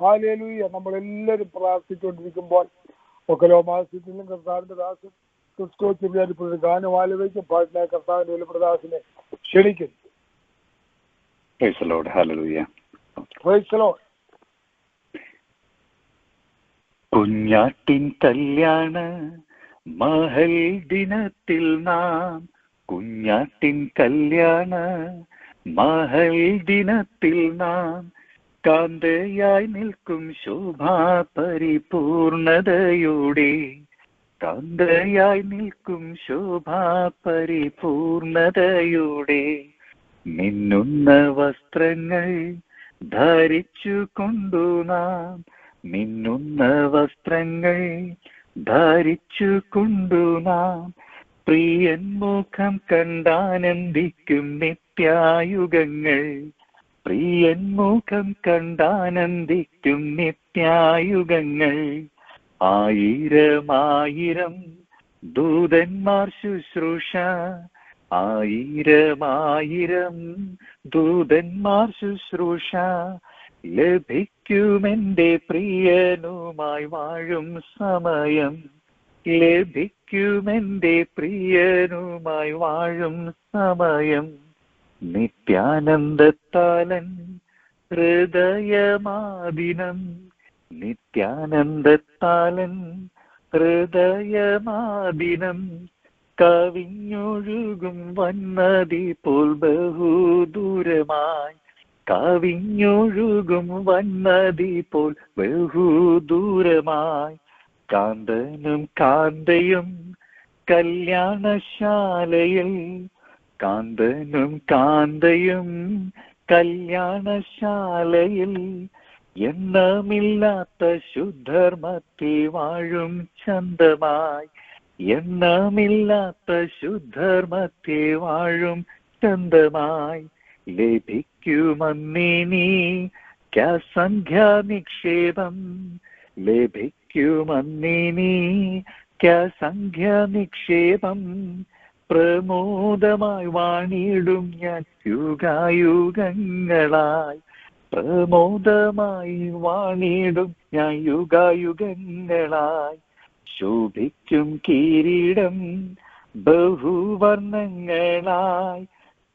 Hallelujah. നമ്മളെല്ലാവരും പ്രാർത്ഥിച്ചുകൊണ്ടിരിക്കുമ്പോൾ ഒക്കലോമാസത്തിലും കർത്താവിന്റെ ദാസൻ ക്രിസ്തു ചെറിയാരിപ്പോൾ ഒരു ഗാനം ആലപിക്കും. പാട്ടിനായ കർത്താവിന്റെ വെളിപ്രദാസിനെ ക്ഷണിക്കുന്നു. Praise the Lord. Hallelujah. Praise the Lord. കുഞ്ഞാട്ടിൻ കല്യാണ മഹൽ ദിനത്തിൽ നാം, കുഞ്ഞാട്ടിൻ കല്യാണ മഹൽ ദിനത്തിൽ നാം കാന്തയായി നിൽക്കും ശോഭാ പരിപൂർണതയോടെ, കാന്തയായി നിൽക്കും ശോഭാ പരിപൂർണതയോടെ, മിന്നുന്ന വസ്ത്രങ്ങൾ ധരിച്ചു കൊണ്ടു നാം, മിന്നുന്ന വസ്ത്രങ്ങൾ ധരിച്ചു കൊണ്ടു നാം പ്രിയൻ മുഖം കണ്ടാനന്ദിക്കും നിത്യായുഗങ്ങൾ, പ്രിയൻ മുഖം കണ്ടാനന്ദിക്കും നിത്യായുഗങ്ങൾ. ആയിരം ആയിരം ദൂതന്മാർ ശുശ്രൂഷ, ആയിരം ആയിരം ദൂതന്മാർ ശുശ്രൂഷ ലഭിക്കുമെന്റെ പ്രിയനുമായി വാഴും സമയം, ലഭിക്കുമെന്റെ പ്രിയനുമായി വാഴും സമയം. നിത്യാനന്ദത്താലൻ ഹൃദയമാദിനം, നിത്യാനന്ദത്താലൻ ഹൃദയമാദിനം കവിഞ്ഞൊഴുകും വന്നതി പോൽ ബഹുദൂരമായി, കവിഞ്ഞൊഴുകും വന്നതി പോൽ ബഹുദൂരമായി. കാന്തനും കാന്തയും കല്യാണശാലയിൽ, കാന്തനും കാന്തയും കല്യാണശാലയിൽ എണ്ണമില്ലാത്ത ശുദ്ധർമ്മത്തിൽ വാഴും ചന്തമായി, എണ്ണമില്ലാത്ത ശുദ്ധർമ്മത്തിൽ വാഴും ചന്തമായി. ലഭിക്കുമന്നിനി സംഖ്യാ നിക്ഷേപം, ലഭിക്കുമന്നിനി സംഖ്യാ നിക്ഷേപം. പ്രമോദമായി വാണിടും ഞാൻ യുഗായുഗങ്ങളായി, പ്രമോദമായി വാണിടും ഞാൻ യുഗായുഗങ്ങളായി. ശോഭിക്കും കിരീടം ബഹുവർണ്ണങ്ങളായി,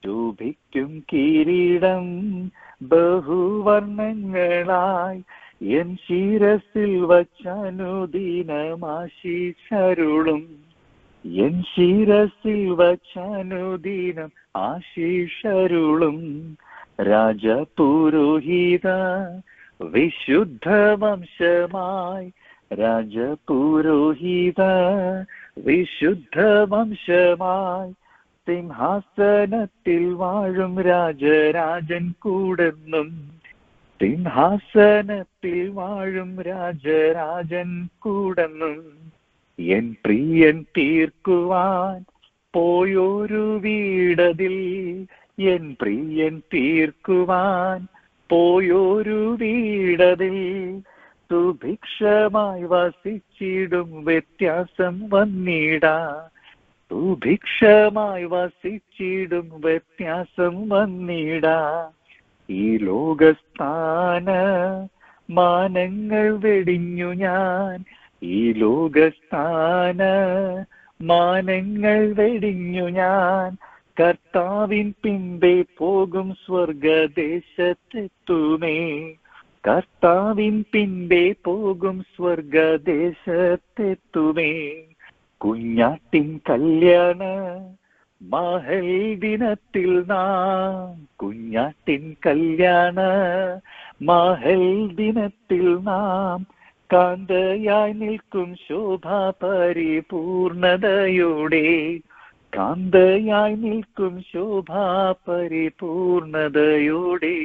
ശോഭിക്കും കിരീടം ബഹുവർണ്ണങ്ങളായി. എൻ ശിരസിൽ വച്ചാനുദിനമാശീഷരുളും, എൻ ശിരസിൽ വച്ചാനുദിനം ആശീഷരുളും. രാജപുരോഹിത വിശുദ്ധ വംശമായി, രാജപുരോഹിത വിശുദ്ധ വംശമായി. സിംഹാസനത്തിൽ വാഴും രാജരാജൻ കൂടെന്നും, സിംഹാസനത്തിൽ വാഴും രാജരാജൻ കൂടെന്നും. എൻ പ്രിയൻ തീർക്കുവാൻ പോയൊരു വീടതിൽ, എൻ പ്രിയൻ തീർക്കുവാൻ പോയൊരു വീടതിൽ സുഭിക്ഷമായി വസിച്ചിടും വ്യത്യാസം വന്നിടാ, സുഭിക്ഷമായി വസിച്ചിടും വ്യത്യാസം വന്നിടാ. ഈ ലോകസ്ഥാന മാനങ്ങൾ വെടിഞ്ഞു ഞാൻ, ഈ ലോകസ്ഥാന മാനങ്ങൾ വെടിഞ്ഞു ഞാൻ കർത്താവിൻ പിമ്പെ പോകും സ്വർഗദേശത്തെത്തുമേ, കർത്താവിൻ പിമ്പെ പോകും സ്വർഗദേശത്തെത്തുമേ. കുഞ്ഞാട്ടിൻ കല്യാണ മഹൽ ദിനത്തിൽ നാം, കുഞ്ഞാട്ടിൻ കല്യാണ മഹൽ ദിനത്തിൽ നാം കാന്തയായി നിൽക്കും ശോഭാ പരിപൂർണതയോടെ, കാന്തയായി നിൽക്കും ശോഭാ പരിപൂർണതയോടെ.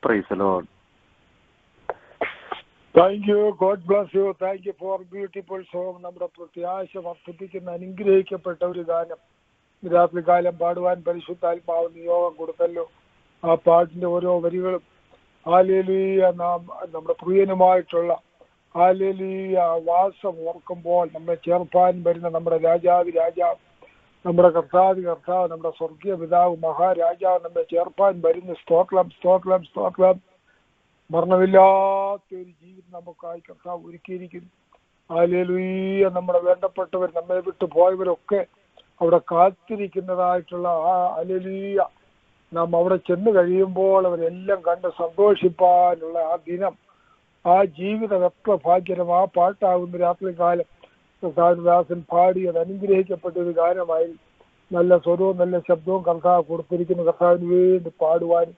Praise the Lord. Thank you. God bless you. Thank you for beautiful song. നമ്മുടെ പ്രത്യാശ വർദ്ധിപ്പിക്കുന്ന അനുഗ്രഹിക്കപ്പെട്ട ഒരു ഗാനം രാത്രികാലം പാടുവാൻ പരിശുദ്ധാത്മാവ് നിയോഗം കൊടുത്തല്ലോ. ആ പാട്ടിന്റെ ഓരോ വരികളും ഹല്ലേലൂയ നമ്മുടെ പ്രിയനുമായിട്ടുള്ള ഹല്ലേലൂയ വാസം ഓർക്കുമ്പോൾ നമ്മെ ചേർപ്പാൻ വരുന്ന നമ്മുടെ രാജാവ്, നമ്മുടെ കർത്താവ്, നമ്മുടെ സ്വർഗീയ പിതാവ്, മഹാരാജാവ് നമ്മെ ചേർപ്പാൻ വരുന്ന സ്തോത്രം സ്തോത്രം സ്തോത്രം. മരണമില്ലാത്ത ഒരു ജീവിതം നമുക്കായി കർത്താവ് ഒരുക്കിയിരിക്കുന്നു. ഹല്ലേലൂയ. നമ്മുടെ വേണ്ടപ്പെട്ടവർ, നമ്മെ വിട്ടു പോയവരൊക്കെ അവിടെ കാത്തിരിക്കുന്നതായിട്ടുള്ള ഹല്ലേലൂയ, നാം അവിടെ ചെന്ന് കഴിയുമ്പോൾ അവരെല്ലാം കണ്ട് സന്തോഷിപ്പാനുള്ള ആ ദിനം, ആ ജീവിതം എത്ര ഭാഗ്യരം. ആ പാട്ടാകുന്ന രാത്രികാലം കർത്താവിദാസൻ പാടി അത് അനുഗ്രഹിക്കപ്പെട്ട ഒരു ഗാനമായി. നല്ല സ്വരവും നല്ല ശബ്ദവും കർത്താവ് കൊടുത്തിരിക്കുന്ന കർത്താവിന് വേണ്ടി പാടുവാനും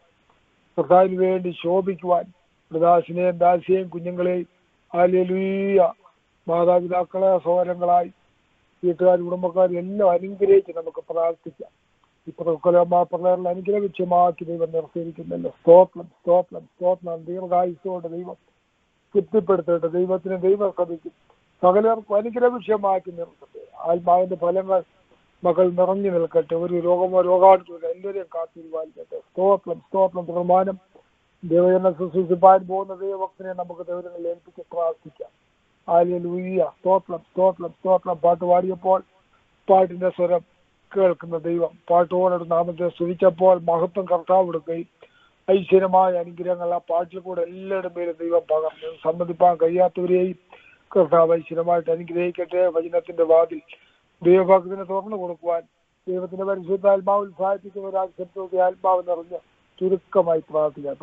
കർത്താവിന് വേണ്ടി ശോഭിക്കുവാൻ ദാസിനെയും ദാസിയെയും കുഞ്ഞുങ്ങളെയും ഹല്ലേലൂയ മാതാപിതാക്കളെ സഹോദരങ്ങളായി വീട്ടുകാർ കുടുംബക്കാരും എല്ലാം അനുഗ്രഹിച്ച് നമുക്ക് പ്രാർത്ഥിക്കാം. ഇപ്പോൾ കൊലമാപ്പിള്ളേരിൽ അനുഗ്രഹിച്ചമാക്കി ദൈവം നിർത്തിയിരിക്കുന്നല്ലോ. സ്തോത്രം സ്തോത്രം സ്തോത്രം. ദീർഘായുസ്സോടെ ദൈവം തൃപ്തിപ്പെടുത്തട്ടെ. ദൈവത്തിന് ദൈവം ശ്രമിക്കും. സകലർക്കും അനുഗ്രഹവിഷയമാക്കി നിർത്തട്ടെ. ആത്മാവിന്റെ ഫലങ്ങൾ മകൾ നിറഞ്ഞു നിൽക്കട്ടെ. ഒരു രോഗമോ രോഗാണുക്കളോ എല്ലാവരെയും കാത്തിരിവാനിക്കട്ടെ. സ്തോത്രം സ്തോത്രം. പ്രമാണം ദൈവജന ശുശ്രൂഷിപ്പാൻ പോകുന്ന ദൈവഭക്തനെ നമുക്ക് ദൈവങ്ങളിൽ ഏൽപ്പിച്ച് പ്രാർത്ഥിക്കാം. ഹല്ലേലൂയ. സ്തോത്രം സ്തോത്രം സ്തോത്രം. പാട്ട് പാടിയപ്പോൾ പാട്ടിന്റെ സ്വരം കേൾക്കുന്ന ദൈവം പാട്ടോടെ നാമത്തെ സ്തുതിച്ചപ്പോൾ മഹത്വം കർത്താവ് കൊടുക്കുകയും ഐശ്വര്യമായ അനുഗ്രഹങ്ങൾ ആ പാട്ടിൽ കൂടെ എല്ലാവരുടെ പേരും ദൈവം പകർന്നു. സമ്മതിപ്പാൻ കഴിയാത്തവരെയും കർത്താവ് ഐശ്വര്യമായിട്ട് അനുഗ്രഹിക്കട്ടെ. വചനത്തിന്റെ വാതിൽ ദൈവഭക്തത്തിന് തുറന്നു കൊടുക്കുവാൻ ദൈവത്തിന്റെ പരിശുദ്ധാത്മാവിൽ സഹായിപ്പിക്കുന്ന ഒരു ആക്ഷേപത്തോടെ ആത്മാവ് നിറഞ്ഞ് ചുരുക്കമായി പ്രാർത്ഥിക്കാം.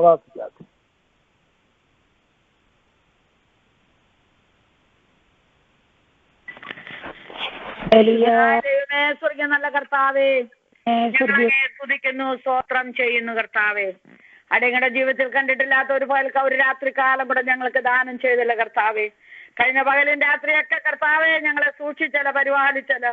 സ്വർഗീയ നല്ല കർത്താവേ, സ്തുതിക്കുന്നു, സ്തോത്രം ചെയ്യുന്നു കർത്താവേ. അടിയങ്ങളുടെ ജീവിതത്തിൽ കണ്ടിട്ടില്ലാത്ത ഒരു രാത്രികാലം കൂടെ ഞങ്ങൾക്ക് ദാനം ചെയ്തല്ല കർത്താവേ. കഴിഞ്ഞ പകലും രാത്രിയൊക്കെ കർത്താവെ ഞങ്ങളെ സൂക്ഷിച്ചല്ല, പരിപാലിച്ചല്ല.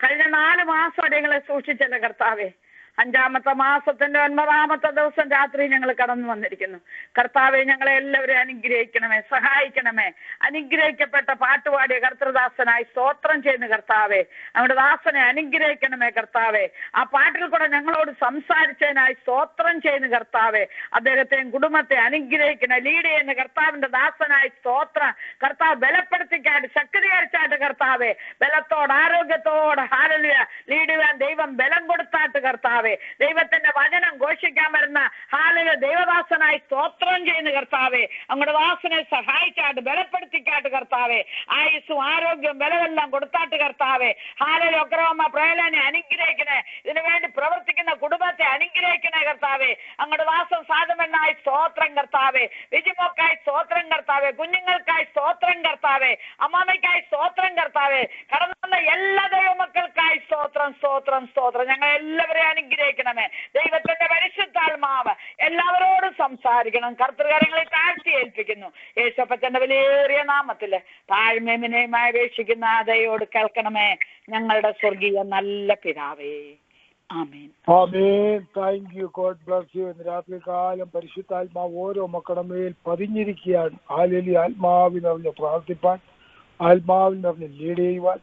കഴിഞ്ഞ 4 മാസം അടിയങ്ങളെ സൂക്ഷിച്ചല്ല കർത്താവെ. 5-ാമത്തെ മാസത്തിന്റെ 9-ാമത്തെ ദിവസം രാത്രി ഞങ്ങൾ കടന്നു വന്നിരിക്കുന്നു കർത്താവെ. ഞങ്ങളെ എല്ലാവരെയും അനുഗ്രഹിക്കണമേ, സഹായിക്കണമേ. അനുഗ്രഹിക്കപ്പെട്ട പാട്ടുപാടിയ കർത്തൃദാസനായി സ്തോത്രം ചെയ്യുന്ന കർത്താവെ. നമ്മുടെ ദാസനെ അനുഗ്രഹിക്കണമേ കർത്താവെ. ആ പാട്ടിൽ കൂടെ ഞങ്ങളോട് സംസാരിച്ചതിനായി സ്തോത്രം ചെയ്യുന്ന കർത്താവെ. അദ്ദേഹത്തെയും കുടുംബത്തെ അനുഗ്രഹിക്കണേ. ലീഡ് ചെയ്യുന്ന കർത്താവിന്റെ ദാസനായി സ്തോത്രം. കർത്താവ് ബലപ്പെടുത്തിക്കാട്ട്, ശക്തീകരിച്ചാട്ട് കർത്താവെ. ബലത്തോട് ആരോഗ്യത്തോട് ഹല്ലേലൂയ ലീഡ് ചെയ്യാൻ ദൈവം ബലം കൊടുത്താട്ട് കർത്താവെ. ദൈവത്തിന്റെ വചനം ഘോഷിക്കാൻ വരുന്ന ഹല്ലേലൂയ ദൈവദാസനായി സ്തോത്രം ചെയ്യുന്ന കർത്താവെ. അങ്ങയുടെ ദാസനെ സഹായിച്ചാട്ട്, ബലപ്പെടുത്തിക്കാട്ട് കർത്താവെ. ആയുസ്സും ആരോഗ്യവും ബലമെല്ലാം കൊടുത്താട്ട് കർത്താവെ. ഹല്ലേലൂയ ഒക്രമ പ്രേലനെ അനുഗ്രഹിക്കണേ. ഇതിനു വേണ്ടി പ്രവർത്തിക്കുന്ന കുടുംബത്തെ അനുഗ്രഹിക്കണേ കർത്താവെ. അങ്ങയുടെ ദാസൻ സാധമെന്നായി സ്തോത്രം കർത്താവെ. വിജിമോക്കായി സ്തോത്രം കർത്താവെ. കുഞ്ഞുങ്ങൾക്കായി സ്തോത്രം കർത്താവെ. അമ്മാമയ്ക്കായി സ്തോത്രം കർത്താവെ. കടന്നു വന്ന എല്ലാ ദൈവമക്കൾക്കായി സ്തോത്രം സ്തോത്രം സ്തോത്രം. ഞങ്ങൾ എല്ലാവരെയും അനുഗ്രഹിക്കണമേ. ദൈവത്തിന്റെ പരിശുദ്ധാത്മാവ് എല്ലാവരോടും സംസാരിക്കണം. കർത്തൃകരങ്ങളെ താഴ്ത്തി ഏൽപ്പിക്കുന്നു യേശുപ്പച്ചന്റെ വിലയേറിയ നാമത്തില് താഴ്മേമിനെയുമായി അപേക്ഷിക്കുന്ന ദയോട് കേൾക്കണമേ ഞങ്ങളുടെ സ്വർഗീയ നല്ല പിതാവേ. ആമേൻ ആമേൻ. Thank you. God bless you. ഇന്ന് രാത്രികാലം പരിശുദ്ധാത്മാവ് ഓരോ മക്കളുടെ മേൽ പതിഞ്ഞിരിക്കുകയാണ്. ഹല്ലേലൂയ. ആത്മാവിൽ നിറഞ്ഞ് പ്രാർത്ഥിപ്പാൻ, ആത്മാവിൽ നിറഞ്ഞ് ലീഡ് ചെയ്യുവാൻ,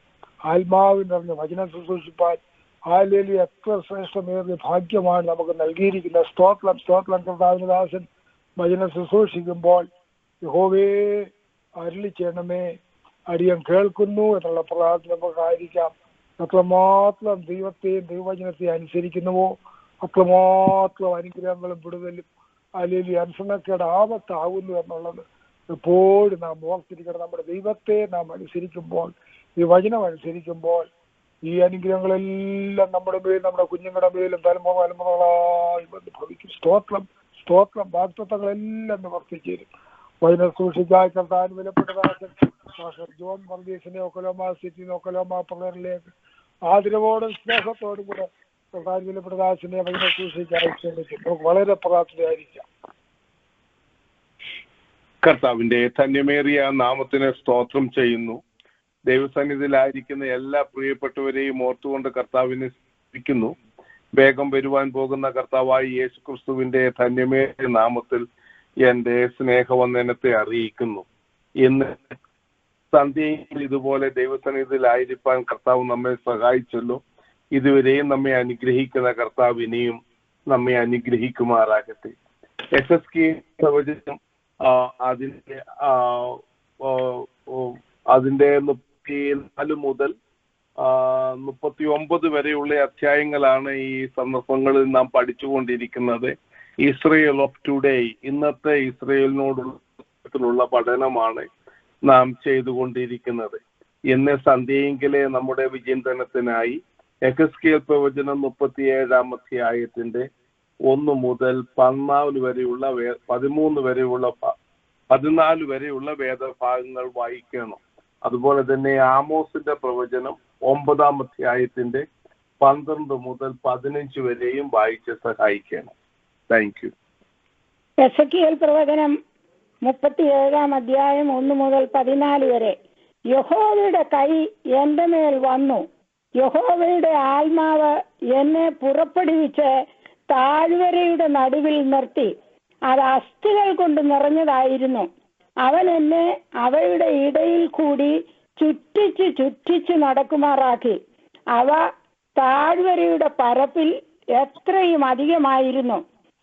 ആത്മാവിൽ നിറഞ്ഞ് വചനം ശുശ്രൂഷിപ്പാൻ ഹല്ലേലൂയ എത്ര ശ്രേഷ്ഠമേറിയ ഭാഗ്യമാണ് നമുക്ക് നൽകിയിരിക്കുന്നത്. സ്തോത്രം സ്തോത്രം. കർത്താവിന്റെ ദാസൻ വചനം ശുശ്രൂഷിക്കുമ്പോൾ യഹോവേ അരുളി ചെയ്യണമേ, അടിയൻ കേൾക്കുന്നു എന്നുള്ള പ്രാർത്ഥന നമുക്കായിരിക്കാം. അത്രമാത്രം ദൈവത്തെയും ദൈവവചനത്തെയും അനുസരിക്കുന്നുവോ അത്രമാത്രം അനുഗ്രഹങ്ങളും വിടുതലും അല്ലെങ്കിൽ അനുസരണക്കേട് ആപത്താകുന്നു എന്നുള്ളത് എപ്പോഴും നാം ഓർത്തിരിക്കണം. നമ്മുടെ ദൈവത്തെ നാം അനുസരിക്കുമ്പോൾ, ഈ വചനം അനുസരിക്കുമ്പോൾ ഈ അനുഗ്രഹങ്ങളെല്ലാം നമ്മുടെ മേലും നമ്മുടെ കുഞ്ഞുങ്ങളുടെ മേലും തലമുറകളായി വന്ന് ഭവിക്കും. സ്തോത്രം സ്തോത്രം. വാഗ്ദത്തങ്ങളെല്ലാം നിവർത്തിച്ചേരും. വചനം സൂക്ഷിച്ചാൽ കർത്താൻ വിലപ്പെട്ടതാശൻ ജോൺ വർഗീസിനെ ഒക്കലോമ സിറ്റി ഒക്കലോമ പിള്ളേരിലേക്ക് ആദരവോടും സ്നേഹത്തോടും കൂടെ കർത്താൻ വിലപ്പെട്ടതാശനെ വചനം സൂക്ഷിച്ചാൽ നമുക്ക് വളരെ പ്രാർത്ഥനയായിരിക്കാം. കർത്താവിന്റെ ധന്യമേറിയ നാമത്തിന് സ്തോത്രം ചെയ്യുന്നു. ദൈവസന്നിധിയിലായിരിക്കുന്ന എല്ലാ പ്രിയപ്പെട്ടവരെയും ഓർത്തുകൊണ്ട് കർത്താവിനെ സ്തുതിക്കുന്നു. വേഗം വരുവാൻ പോകുന്ന കർത്താവായ യേശു ക്രിസ്തുവിന്റെ ധന്യമേറിയ നാമത്തിൽ എന്റെ സ്നേഹവന്ദനത്തെ അറിയിക്കുന്നു. ഇന്ന് സന്ധ്യയിൽ ഇതുപോലെ ദൈവസന്നിധിയിലായിരിക്കാൻ കർത്താവ് നമ്മെ സഹായിച്ചല്ലോ. ഇതുവരെയും നമ്മെ അനുഗ്രഹിക്കുന്ന കർത്താവ് ഇനിയും നമ്മെ അനുഗ്രഹിക്കുമാറാകട്ടെ. SSK പ്രവചനം അതിന്റെ 34 മുതൽ 39 വരെയുള്ള അധ്യായങ്ങളാണ് ഈ സന്ദർഭങ്ങളിൽ നാം പഠിച്ചുകൊണ്ടിരിക്കുന്നത്. ഇസ്രയേൽ ഓഫ് ടുഡേ, ഇന്നത്തെ ഇസ്രയേലിനോടുള്ള പഠനമാണ് നാം ചെയ്തുകൊണ്ടിരിക്കുന്നത്. ഇന്ന് സന്ധ്യയെങ്കിലെ നമ്മുടെ വിചിന്തനത്തിനായി എഹെസ്കേൽ പ്രവചനം 37-ാം അധ്യായത്തിന്റെ 1 മുതൽ 14 വരെയുള്ള വേദഭാഗങ്ങൾ വായിക്കണം. അതുപോലെ തന്നെ ആമോസിന്റെ പ്രവചനം 9-ാം അധ്യായത്തിന്റെ 12 മുതൽ 15 വരെയും വായിച്ച് സഹായിക്കണം. Thank you. എസെക്കിയേൽ പ്രവചനം 37-ാം അധ്യായം 1 മുതൽ 14 വരെ. യഹോവയുടെ കൈ എന്റെ മേൽ വന്നു, യഹോവയുടെ ആത്മാവ് എന്നെ പുറപ്പെടുവിച്ച് താഴ്വരയുടെ നടുവിൽ നിർത്തി. അത് അസ്ഥികൾ കൊണ്ട് നിറഞ്ഞതായിരുന്നു. അവൻ എന്നെ അവയുടെ ഇടയിൽ കൂടി ചുറ്റിച്ച് നടക്കുമാറാക്കി. അവ താഴ്വരയുടെ പരപ്പിൽ എത്രയും അധികമായിരുന്നു.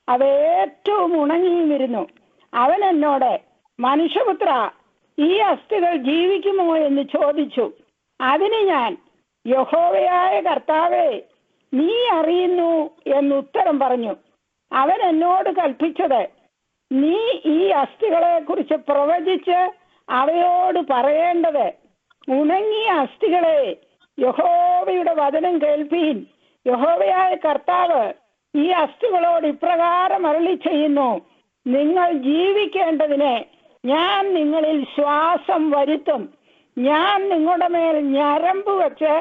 അവ ഏറ്റവും ഉണങ്ങിയുമിരുന്നു. അവൻ എന്നോട്, മനുഷ്യപുത്ര, ഈ അസ്ഥികൾ ജീവിക്കുമോ എന്ന് ചോദിച്ചു. അതിന് ഞാൻ, യഹോവയായ കർത്താവേ, നീ അറിയുന്നു എന്ന് ഉത്തരം പറഞ്ഞു. അവൻ എന്നോട് കൽപ്പിച്ചത്, നീ ഈ അസ്ഥികളെ കുറിച്ച് പ്രവചിച്ച് അവയോട് പറയേണ്ടത്, ഉണങ്ങിയ അസ്ഥികളെ, യഹോവയുടെ വചനം കേൾപ്പീൻ. യഹോവയായ കർത്താവ് ഈ അസ്ഥികളോട് ഇപ്രകാരം അരുളി ചെയ്യുന്നു, നിങ്ങൾ ജീവിക്കേണ്ടതിന് ഞാൻ നിങ്ങളിൽ ശ്വാസം വരുത്തും. ഞാൻ നിങ്ങളുടെ മേൽ ഞരമ്പ് വെച്ച്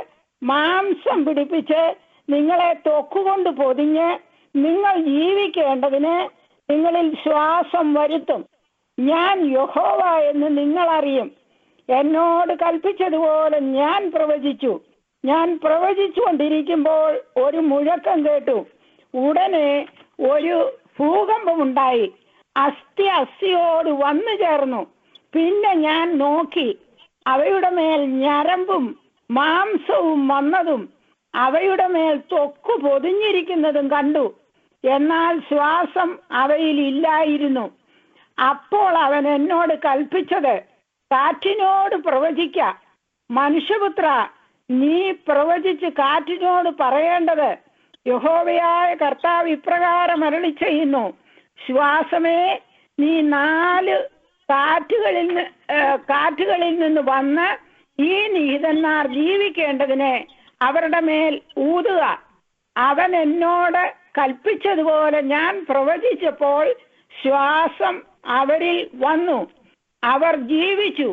മാംസം പിടിപ്പിച്ച് നിങ്ങളെ തൊക്കുകൊണ്ട് പൊതിഞ്ഞ് നിങ്ങൾ ജീവിക്കേണ്ടതിന് നിങ്ങളിൽ ശ്വാസം വരുത്തും. ഞാൻ യഹോവ എന്ന് നിങ്ങൾ അറിയും. എന്നോട് കൽപ്പിച്ചതുപോലെ ഞാൻ പ്രവചിച്ചു. ഞാൻ പ്രവചിച്ചുകൊണ്ടിരിക്കുമ്പോൾ ഒരു മുഴക്കം കേട്ടു. ഉടനെ ഒരു ഭൂകമ്പമുണ്ടായി. അസ്ഥി അസ്ഥിയോട് വന്നു ചേർന്നു. പിന്നെ ഞാൻ നോക്കി, അവയുടെ മേൽ ഞരമ്പും മാംസവും വന്നതും അവയുടെ മേൽ ത്വക്ക് പൊതിഞ്ഞിരിക്കുന്നതും കണ്ടു. എന്നാൽ ശ്വാസം അവയിൽ ഇല്ലായിരുന്നു. അപ്പോൾ അവൻ എന്നോട് കൽപ്പിച്ചത്, കാറ്റിനോട് പ്രവചിക്ക. മനുഷ്യപുത്ര, നീ പ്രവചിച്ച് കാറ്റിനോട് പറയേണ്ടത്, യഹോവയായ കർത്താവ് ഇപ്രകാരം അരുളി ചെയ്യുന്നു, ശ്വാസമേ, നീ 4 കാറ്റുകളിൽ നിന്ന് വന്ന് ഈ നിഹിതന്മാർ ജീവിക്കേണ്ടതിന് അവരുടെ മേൽ ഊതുക. അവൻ എന്നോട് കൽപ്പിച്ചതുപോലെ ഞാൻ പ്രവചിച്ചപ്പോൾ ശ്വാസം അവരിൽ വന്നു. അവർ ജീവിച്ചു,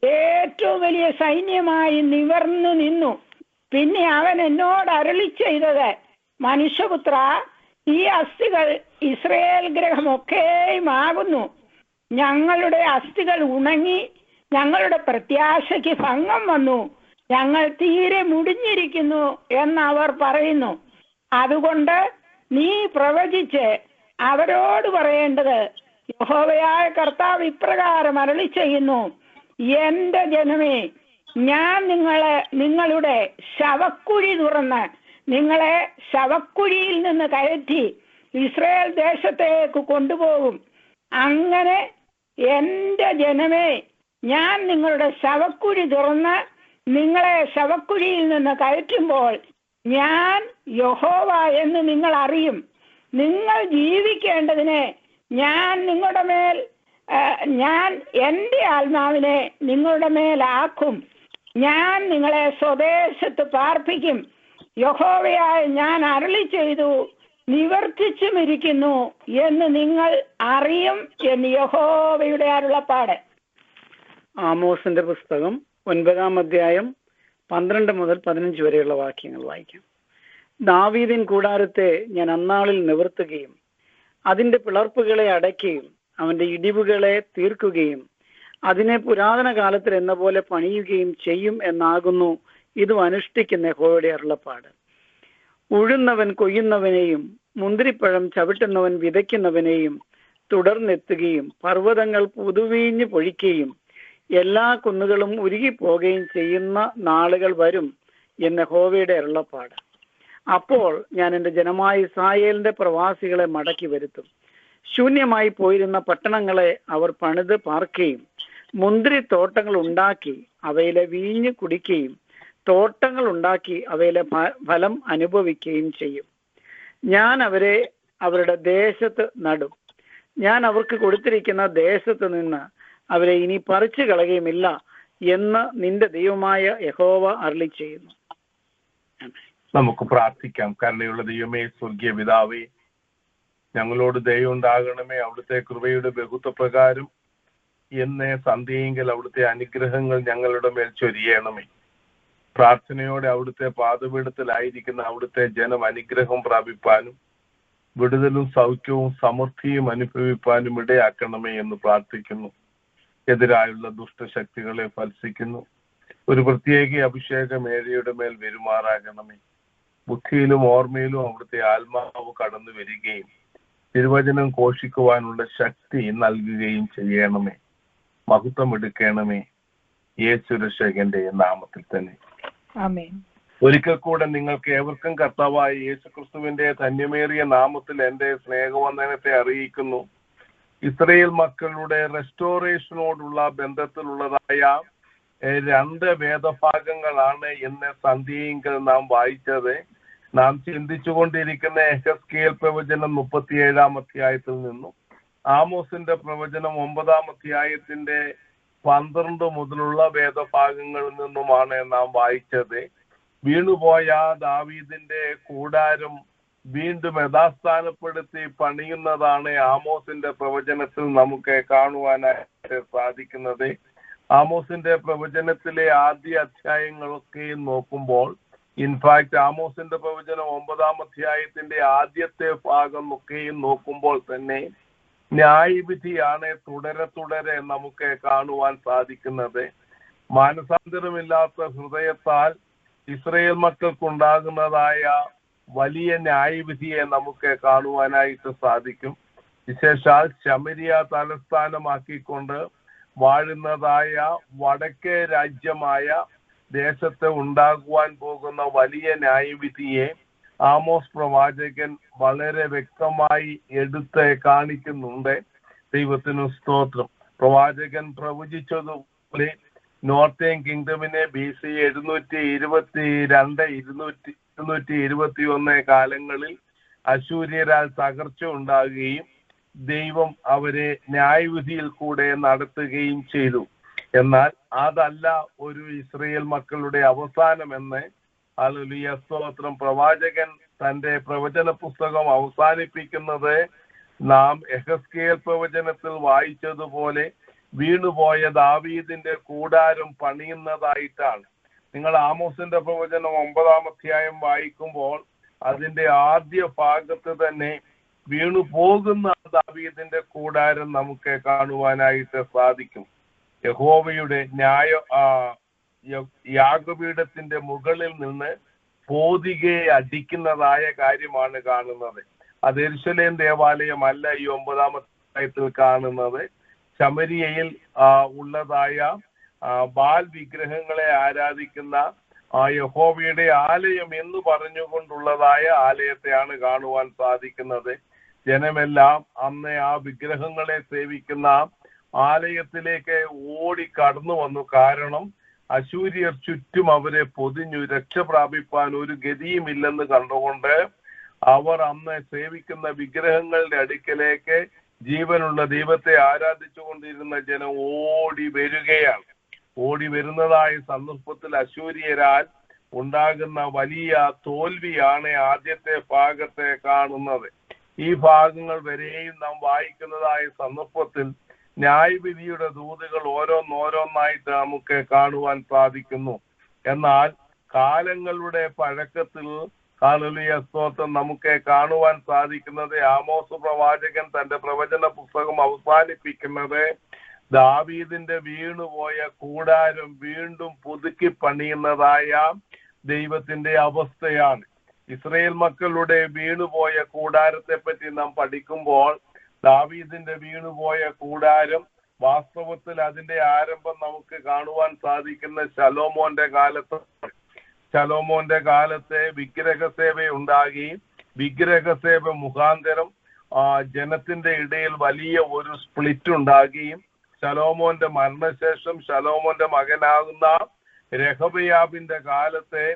ഏറ്റവും വലിയ സൈന്യമായി നിവർന്നു നിന്നു. പിന്നെ അവൻ എന്നോട് അരുളി ചെയ്തത്, മനുഷ്യപുത്ര, ഈ അസ്ഥികൾ ഇസ്രയേൽ ഗൃഹമൊക്കെയും ആകുന്നു. ഞങ്ങളുടെ അസ്ഥികൾ ഉണങ്ങി, ഞങ്ങളുടെ പ്രത്യാശയ്ക്ക് ഭംഗം വന്നു, ഞങ്ങൾ തീരെ മുടിഞ്ഞിരിക്കുന്നു എന്നവർ പറയുന്നു. അതുകൊണ്ട് നീ പ്രവചിച്ച് അവരോട് പറയേണ്ടത്, യഹോവയായ കർത്താവ് ഇപ്രകാരം അരുളി ചെയ്യുന്നു, എന്റെ ജനമേ, ഞാൻ നിങ്ങളുടെ ശവക്കുഴി തുറന്ന് നിങ്ങളെ ശവക്കുഴിയിൽ നിന്ന് കയറ്റി ഇസ്രായേൽ ദേശത്തേക്ക് കൊണ്ടുപോകും. അങ്ങനെ എന്റെ ജനമേ, ഞാൻ നിങ്ങളുടെ ശവക്കുഴി തുറന്ന് നിങ്ങളെ ശവക്കുഴിയിൽ നിന്ന് കയറ്റുമ്പോൾ ഞാൻ യഹോവ എന്ന് നിങ്ങൾ അറിയും. നിങ്ങൾ ജീവിക്കേണ്ടതിന് ഞാൻ എന്റെ ആത്മാവിനെ നിങ്ങളുടെ മേലാക്കും. ഞാൻ നിങ്ങളെ സ്വദേശത്ത് പാർപ്പിക്കും. യഹോവയായ ഞാൻ അരുളി ചെയ്തു, നിവർത്തിച്ചുമിരിക്കുന്നു എന്ന് നിങ്ങൾ അറിയും എന്ന് യഹോവയുടെ അരുളപ്പാട്. ആമോസിന്റെ പുസ്തകം 9-ാം അധ്യായം 12 മുതൽ 15 വരെയുള്ള വാക്യങ്ങൾ വായിക്കാം. ദാവീദിൻ കൂടാരത്തെ ഞാൻ അന്നാളിൽ നിവർത്തുകയും അതിന്റെ പിളർപ്പുകളെ അടയ്ക്കുകയും അവന്റെ ഇടിവുകളെ തീർക്കുകയും അതിനെ പുരാതന കാലത്തിൽ എന്ന പോലെ പണിയുകയും ചെയ്യും എന്നാകുന്നു ഇത് അനുഷ്ഠിക്കുന്ന യഹോവയുടെ അരുളപ്പാട്. ഉഴുന്നവൻ കൊയ്യുന്നവനെയും മുന്തിരിപ്പഴം ചവിട്ടുന്നവൻ വിതയ്ക്കുന്നവനെയും തുടർന്നെത്തുകയും പർവ്വതങ്ങൾ പുതുവീഞ്ഞ് പൊഴിക്കുകയും എല്ലാ കുന്നുകളും ഉരുകിപ്പോകുകയും ചെയ്യുന്ന നാളുകൾ വരും എന്ന് യഹോവയുടെ അരുളപ്പാട്. അപ്പോൾ ഞാൻ എൻ്റെ ജനമായ ഇസ്രായേലിന്റെ പ്രവാസികളെ മടക്കി വരുത്തും. ശൂന്യമായി പോയിരുന്ന പട്ടണങ്ങളെ അവർ പണിത് പാർക്കുകയും മുന്തിരിത്തോട്ടങ്ങൾ ഉണ്ടാക്കി അവയിലെ വീഞ്ഞ് കുടിക്കുകയും തോട്ടങ്ങൾ ഉണ്ടാക്കി അവയിലെ ഫലം അനുഭവിക്കുകയും ചെയ്യും. ഞാൻ അവരെ അവരുടെ ദേശത്ത് നടും. ഞാൻ അവർക്ക് കൊടുത്തിരിക്കുന്ന ദേശത്ത് നിന്ന് അവരെ ഇനി പറിച്ചു കളയുകയുമില്ല എന്ന് നിന്റെ ദൈവമായ യഹോവ അരുളി ചെയ്യുന്നു. നമുക്ക് പ്രാർത്ഥിക്കാം. കരുണയുള്ള ദൈവമേ, സ്വർഗീയ പിതാവേ, ഞങ്ങളോട് ദയ ഉണ്ടാകണമേ. അവിടുത്തെ കൃപയുടെ ബഹുത്വപ്രകാരം എന്നേ സന്ധ്യയെങ്കിൽ അവിടുത്തെ അനുഗ്രഹങ്ങൾ ഞങ്ങളുടെ മേൽ ചൊരിയണമേ. പ്രാർത്ഥനയോടെ അവിടുത്തെ പാദപീഠത്തിലായിരിക്കുന്ന അവിടുത്തെ ജനം അനുഗ്രഹം പ്രാപിപ്പാനും വിടുതലും സൗഖ്യവും സമൃദ്ധിയും അനുഭവിപ്പാനും ഇടയാക്കണമേ എന്ന് പ്രാർത്ഥിക്കുന്നു. എതിരായുള്ള ദുഷ്ടശക്തികളെ ഫലസിക്കുന്നു. ഒരു പ്രത്യേക അഭിഷേകം ഏഴയുടെ മേൽ വരുമാറാകണമേ. ബുദ്ധിയിലും ഓർമ്മയിലും അവിടുത്തെ ആത്മാവ് കടന്നു വരികയും തിരുവചനം ഘോഷിക്കുവാനുള്ള ശക്തി നൽകുകയും ചെയ്യണമേ. മഹത്വം എടുക്കണമേ. യേശു രക്ഷകന്റെ നാമത്തിൽ തന്നെ ആമേൻ. ഒരിക്കൽ കൂടെ നിങ്ങൾക്ക് ഏവർക്കും കർത്താവായ യേശു ക്രിസ്തുവിന്റെ ധന്യമേറിയ നാമത്തിൽ എന്റെ സ്നേഹവന്ദനത്തെ അറിയിക്കുന്നു. ഇസ്രയേൽ മക്കളുടെ റെസ്റ്റോറേഷനോടുള്ള ബന്ധത്തിലുള്ളതായ 2 വേദഭാഗങ്ങളാണ് ഇന്ന് സന്ധ്യയെങ്കിൽ നാം വായിച്ചത്. നാം ചിന്തിച്ചുകൊണ്ടിരിക്കുന്ന യെഹെസ്കേൽ പ്രവചനം 37-ാം അധ്യായത്തിൽ നിന്നും ആമോസിന്റെ പ്രവചനം 9-ാം അധ്യായത്തിന്റെ 12 മുതലുള്ള വേദഭാഗങ്ങളിൽ നിന്നുമാണ് നാം വായിച്ചത്. വീണുപോയ ദാവീദിന്റെ കൂടാരം വീണ്ടും യഥാസ്ഥാനപ്പെടുത്തി പണിയുന്നതാണ് ആമോസിന്റെ പ്രവചനത്തിൽ നമുക്ക് കാണുവാനായിട്ട് സാധിക്കുന്നത്. ആമോസിന്റെ പ്രവചനത്തിലെ ആദ്യ അധ്യായങ്ങളൊക്കെ നോക്കുമ്പോൾ, ഇൻഫാക്ട് ആമോസിന്റെ പ്രവചനം 9-ാം അധ്യായത്തിന്റെ ആദ്യത്തെ ഭാഗം ഒക്കെയും നോക്കുമ്പോൾ തന്നെ ന്യായവിധിയാണ് തുടരെ നമുക്ക് കാണുവാൻ സാധിക്കുന്നത്. മാനസാന്തരമില്ലാത്ത ഹൃദയത്താൽ ഇസ്രയേൽ മക്കൾക്കുണ്ടാകുന്നതായ വലിയ ന്യായവിധിയെ നമുക്ക് കാണുവാനായിട്ട് സാധിക്കും. വിശേഷാൽ ശമരിയ തലസ്ഥാനമാക്കിക്കൊണ്ട് വാഴുന്നതായ വടക്കേ രാജ്യമായ ദേശത്ത് ഉണ്ടാകുവാൻ പോകുന്ന വലിയ ന്യായവിധിയെ ആമോസ് പ്രവാചകൻ വളരെ വ്യക്തമായി എടുത്ത് കാണിക്കുന്നുണ്ട്. ദൈവത്തിന് സ്തോത്രം. പ്രവാചകൻ പ്രവചിച്ചതുപോലെ നോർത്തേൺ കിങ്ഡമിനെ BC 722-221 കാലങ്ങളിൽ അശൂര്യരാൽ തകർച്ച ഉണ്ടാകുകയും ദൈവം അവരെ ന്യായവിധിയിൽ കൂടെ നടത്തുകയും ചെയ്തു. എന്നാൽ അതല്ല ഒരു ഇസ്രയേൽ മക്കളുടെ അവസാനമെന്ന് ഹല്ലേലൂയ സ്തോത്രം. പ്രവാചകൻ തന്റെ പ്രവചന പുസ്തകം അവസാനിപ്പിക്കുന്നത് നാം യെഹെസ്കേൽ പ്രവചനത്തിൽ വായിച്ചതുപോലെ വീണുപോയ ദാവീദിന്റെ കൂടാരം പണിയുന്നതായിട്ടാണ്. നിങ്ങൾ ആമോസിന്റെ പ്രവചനം 9-ാം അധ്യായം വായിക്കുമ്പോൾ അതിന്റെ ആദ്യ ഭാഗത്ത് തന്നെ വീണു പോകുന്ന ദാവീദിന്റെ കൂടാരം നമുക്ക് കാണുവാനായിട്ട് സാധിക്കും. യഹോവയുടെ യാഗപീഠത്തിന്റെ മുകളിൽ നിന്ന് പോതികയെ അടിക്കുന്നതായ കാര്യമാണ് കാണുന്നത്. അത് യെരൂശലേം ദേവാലയമല്ല ഈ 9-ാം അധ്യായത്തിൽ കാണുന്നത്. ശമരിയയിൽ ഉള്ളതായ ബാൽ വിഗ്രഹങ്ങളെ ആരാധിക്കുന്ന യഹോവയുടെ ആലയം എന്ന് പറഞ്ഞുകൊണ്ടുള്ളതായ ആലയത്തെയാണ് കാണുവാൻ സാധിക്കുന്നത്. ജനമെല്ലാം അന്ന് ആ വിഗ്രഹങ്ങളെ സേവിക്കുന്ന ആലയത്തിലേക്ക് ഓടി കടന്നു വന്നു. കാരണം അശൂര്യർ ചുറ്റും അവരെ പൊതിഞ്ഞു. രക്ഷ പ്രാപിപ്പാൻ ഒരു ഗതിയുമില്ലെന്ന് കണ്ടുകൊണ്ട് അവർ അന്ന് സേവിക്കുന്ന വിഗ്രഹങ്ങളുടെ അടുക്കലേക്ക് ജീവനുള്ള ദൈവത്തെ ആരാധിച്ചു കൊണ്ടിരുന്ന ജനം ഓടി വരികയാണ്. ഓടി വരുന്നതായ സന്ദർഭത്തിൽ അശൂര്യരാൽ ഉണ്ടാകുന്ന വലിയ തോൽവിയാണ് ആദ്യത്തെ ഭാഗത്തെ കാണുന്നത്. ഈ ഭാഗങ്ങൾ വരെയും നാം വായിക്കുന്നതായ സന്ദർഭത്തിൽ ന്യായവിധിയുടെ ദൂതുകൾ ഓരോന്നോരോന്നായിട്ട് നമുക്ക് കാണുവാൻ സാധിക്കുന്നു. എന്നാൽ കാലങ്ങളുടെ പഴക്കത്തിൽ ഹല്ലേലൂയ സ്തോത്രം നമുക്ക് കാണുവാൻ സാധിക്കുന്നത് ആമോസ് പ്രവാചകൻ തന്റെ പ്രവചന പുസ്തകം അവസാനിപ്പിക്കുന്നത് ദാവീദിന്റെ വീണുപോയ കൂടാരം വീണ്ടും പുതുക്കി പണിയുന്നതായ ദൈവത്തിന്റെ അവസ്ഥയാണ്. ഇസ്രയേൽ മക്കളുടെ വീണുപോയ കൂടാരത്തെ പറ്റി നാം പഠിക്കുമ്പോൾ ദാവീദിന്റെ വീണുപോയ കൂടാരം വാസ്തവത്തിൽ അതിന്റെ ആരംഭം നമുക്ക് കാണുവാൻ സാധിക്കുന്ന ശലോമോന്റെ കാലത്തെ വിഗ്രഹസേവ ഉണ്ടാകി. വിഗ്രഹസേവ മുഖാന്തരം ജനത്തിന്റെ ഇടയിൽ വലിയ ഒരു സ്പ്ലിറ്റ് ഉണ്ടാകുകയും ശലോമോന്റെ മരണശേഷം ശലോമോന്റെ മകനാകുന്ന രഹബയാബിന്റെ കാലത്തെ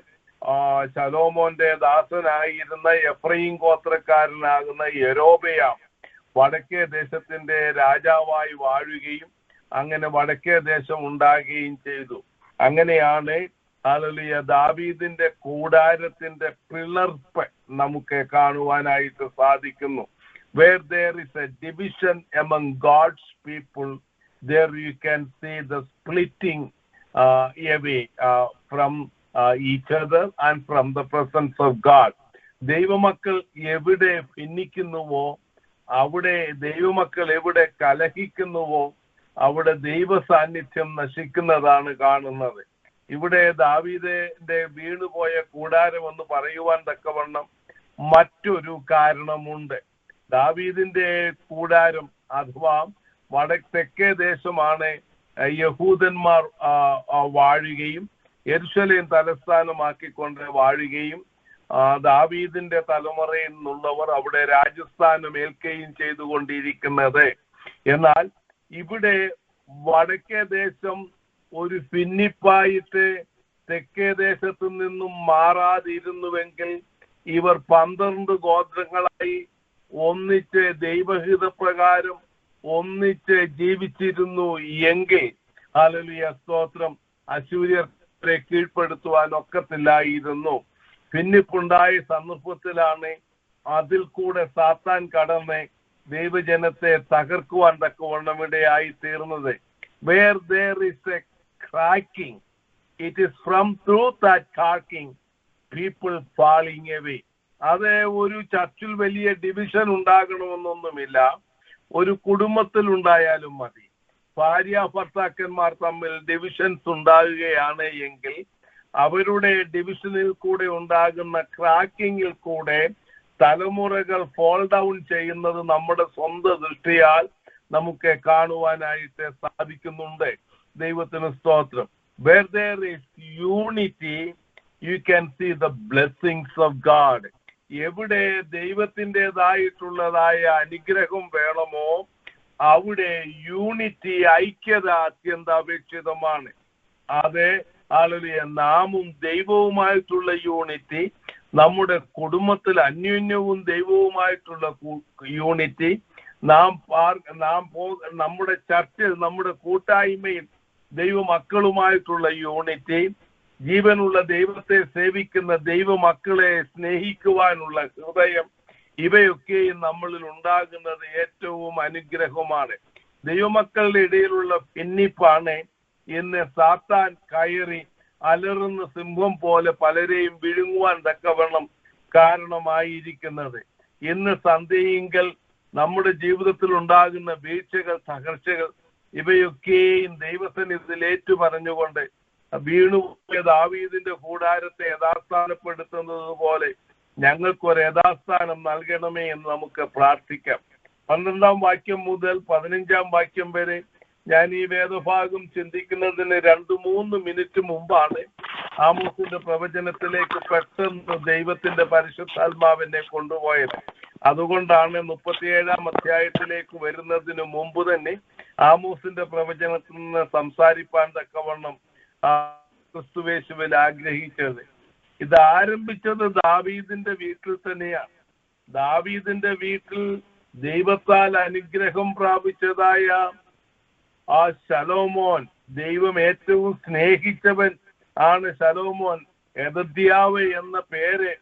ശലോമോന്റെ ദാസനായിരുന്ന എഫ്രയീം ഗോത്രക്കാരനാകുന്ന യൊരോബെയാം വടക്കേ ദേശത്തിന്റെ രാജാവായി വാഴുകയും അങ്ങനെ വടക്കേ ദേശം ഉണ്ടാകുകയും ചെയ്തു. അങ്ങനെയാണ് ഹല്ലേലൂയ ദാവീദിന്റെ കൂടാരത്തിന്റെ പിളർപ്പ് നമുക്ക് കാണുവാനായിട്ട് സാധിക്കുന്നു. Where there is a division among God's people, there you can see the splitting away from each other and from the presence of God. ദൈവമക്കൾ എവിടെ ഭിന്നിക്കുന്നുവോ, അവിടെ ദൈവമക്കൾ എവിടെ കലഹിക്കുന്നുവോ, അവിടെ ദൈവ സാന്നിധ്യം നശിക്കുന്നതാണ് കാണുന്നത്. ഇവിടെ ദാവീദിന്റെ വീണുപോയ കൂടാരം എന്ന് പറയുവാൻ തക്കവണ്ണം മറ്റൊരു കാരണമുണ്ട്. ദാവീദിന്റെ കൂടാരം അഥവാ തെക്കേ ദേശമാണ് യഹൂദന്മാർ വാഴുകയും യെരുശലേം തലസ്ഥാനമാക്കിക്കൊണ്ട് വാഴുകയും ദാവീദിന്റെ തലമുറയിൽ നിന്നുള്ളവർ അവിടെ രാജസ്ഥാനം ഏൽക്കുകയും ചെയ്തുകൊണ്ടിരിക്കുന്നത്. എന്നാൽ ഇവിടെ വടക്കേ ദേശം ഒരു ഭിന്നിപ്പായിട്ട് തെക്കേ ദേശത്തു നിന്നും മാറാതിരുന്നുവെങ്കിൽ ഇവർ 12 ഗോത്രങ്ങളായി ഒന്നിച്ച് ദൈവഹിതപ്രകാരം ഒന്നിച്ച് ജീവിച്ചിരുന്നു എങ്കിൽ ഹല്ലേലൂയ സ്തോത്രം അശൂര്യരെ കീഴ്പ്പെടുത്തുവാൻ ഒക്കത്തില്ലായിരുന്നു. ഭിന്നിപ്പുണ്ടായ സന്ദർഭത്തിലാണ് അതിൽ കൂടെ സാത്താൻ കടന്ന് ദൈവജനത്തെ തകർക്കുവാൻ തക്കവണ്ണം ഇടയായി തീർന്നത്. Where there is a cracking, it is from through that cracking people falling away. അത് ഒരു ചർച്ചിൽ വലിയ ഡിവിഷൻ ഉണ്ടാകണമെന്നൊന്നുമില്ല, ഒരു കുടുംബത്തിൽ ഉണ്ടായാലും മതി. ഭാര്യ ഭർത്താക്കന്മാർ തമ്മിൽ ഡിവിഷൻസ് ഉണ്ടാകുകയാണ് എങ്കിൽ അവരുടെ ഡിവിഷനിൽ കൂടെ ഉണ്ടാകുന്ന ക്രാക്കിങ്ങിൽ കൂടെ തലമുറകൾ ഫോൾ ഡൗൺ ചെയ്യുന്നത് നമ്മുടെ സ്വന്തം ദൃഷ്ടിയാൽ നമുക്ക് കാണുവാനായിട്ട് സാധിക്കുന്നുണ്ട്. ദൈവത്തിന് സ്തോത്രം. Where there is unity, you can see the blessings of God. എവിടെ ദൈവത്തിൻ്റെതായിട്ടുള്ളതായ അനുഗ്രഹം വേണമോ അവിടെ യൂണിറ്റി, ഐക്യത അത്യന്താപേക്ഷിതമാണ്. അതെ ഹല്ലേലൂയ നാമും ദൈവവുമായിട്ടുള്ള യൂണിറ്റി, നമ്മുടെ കുടുംബത്തിൽ അന്യോന്യവും ദൈവവുമായിട്ടുള്ള യൂണിറ്റി, നമ്മുടെ ചർച്ചിൽ നമ്മുടെ കൂട്ടായ്മയിൽ ദൈവമക്കളുമായിട്ടുള്ള യൂണിറ്റി, ജീവനുള്ള ദൈവത്തെ സേവിക്കുന്ന ദൈവമക്കളെ സ്നേഹിക്കുവാനുള്ള ഹൃദയം, ഇവയൊക്കെയും നമ്മളിൽ ഉണ്ടാകുന്നത് ഏറ്റവും അനുഗ്രഹമാണ്. ദൈവമക്കളുടെ ഇടയിലുള്ള ഭിന്നിപ്പാണ് ഇന്ന് സാത്താൻ കയറി അലറുന്ന സിംഹം പോലെ പലരെയും വിഴുങ്ങുവാൻ തക്കവണ്ണം കാരണമായിരിക്കുന്നത്. ഇന്ന് സന്ധ്യയെങ്കിൽ നമ്മുടെ ജീവിതത്തിൽ ഉണ്ടാകുന്ന വീഴ്ചകൾ, തകർച്ചകൾ ഇവയൊക്കെയും ദൈവസന്നിധിയിൽ ഏറ്റുപറഞ്ഞുകൊണ്ട് വീണുപോയ ദാവീദിന്റെ കൂടാരത്തെ യഥാസ്ഥാനപ്പെടുത്തുന്നത് പോലെ ഞങ്ങൾക്കൊരു യഥാസ്ഥാനം നൽകണമേ എന്ന് നമുക്ക് പ്രാർത്ഥിക്കാം. 12-ാം വാക്യം മുതൽ 15-ാം വാക്യം വരെ ഞാൻ ഈ വേദഭാഗം ചിന്തിക്കുന്നതിന് 2-3 മിനിറ്റ് മുമ്പാണ് ആമോസിന്റെ പ്രവചനത്തിലേക്ക് പെട്ടെന്ന് ദൈവത്തിന്റെ പരിശുദ്ധാത്മാവിനെ കൊണ്ടുപോയത്. അതുകൊണ്ടാണ് 37-ാം അധ്യായത്തിലേക്ക് വരുന്നതിന് മുമ്പ് തന്നെ ആമോസിന്റെ പ്രവചനത്തിൽ നിന്ന് സംസാരിപ്പാൻ തക്കവണ്ണം ക്രിസ്തുവേശുവിൽ ആഗ്രഹിച്ചത്. ഇത് ആരംഭിച്ചത് ദാവീദിന്റെ വീട്ടിൽ തന്നെയാണ്. ദാവീദിന്റെ വീട്ടിൽ ദൈവത്താൽ അനുഗ്രഹം പ്രാപിച്ചതായ ആ ശലോമോൻ, ദൈവം ഏറ്റവും സ്നേഹിച്ചവൻ ആണ് ശലോമോൻ. യെദദ്യാവ് എന്ന പേര്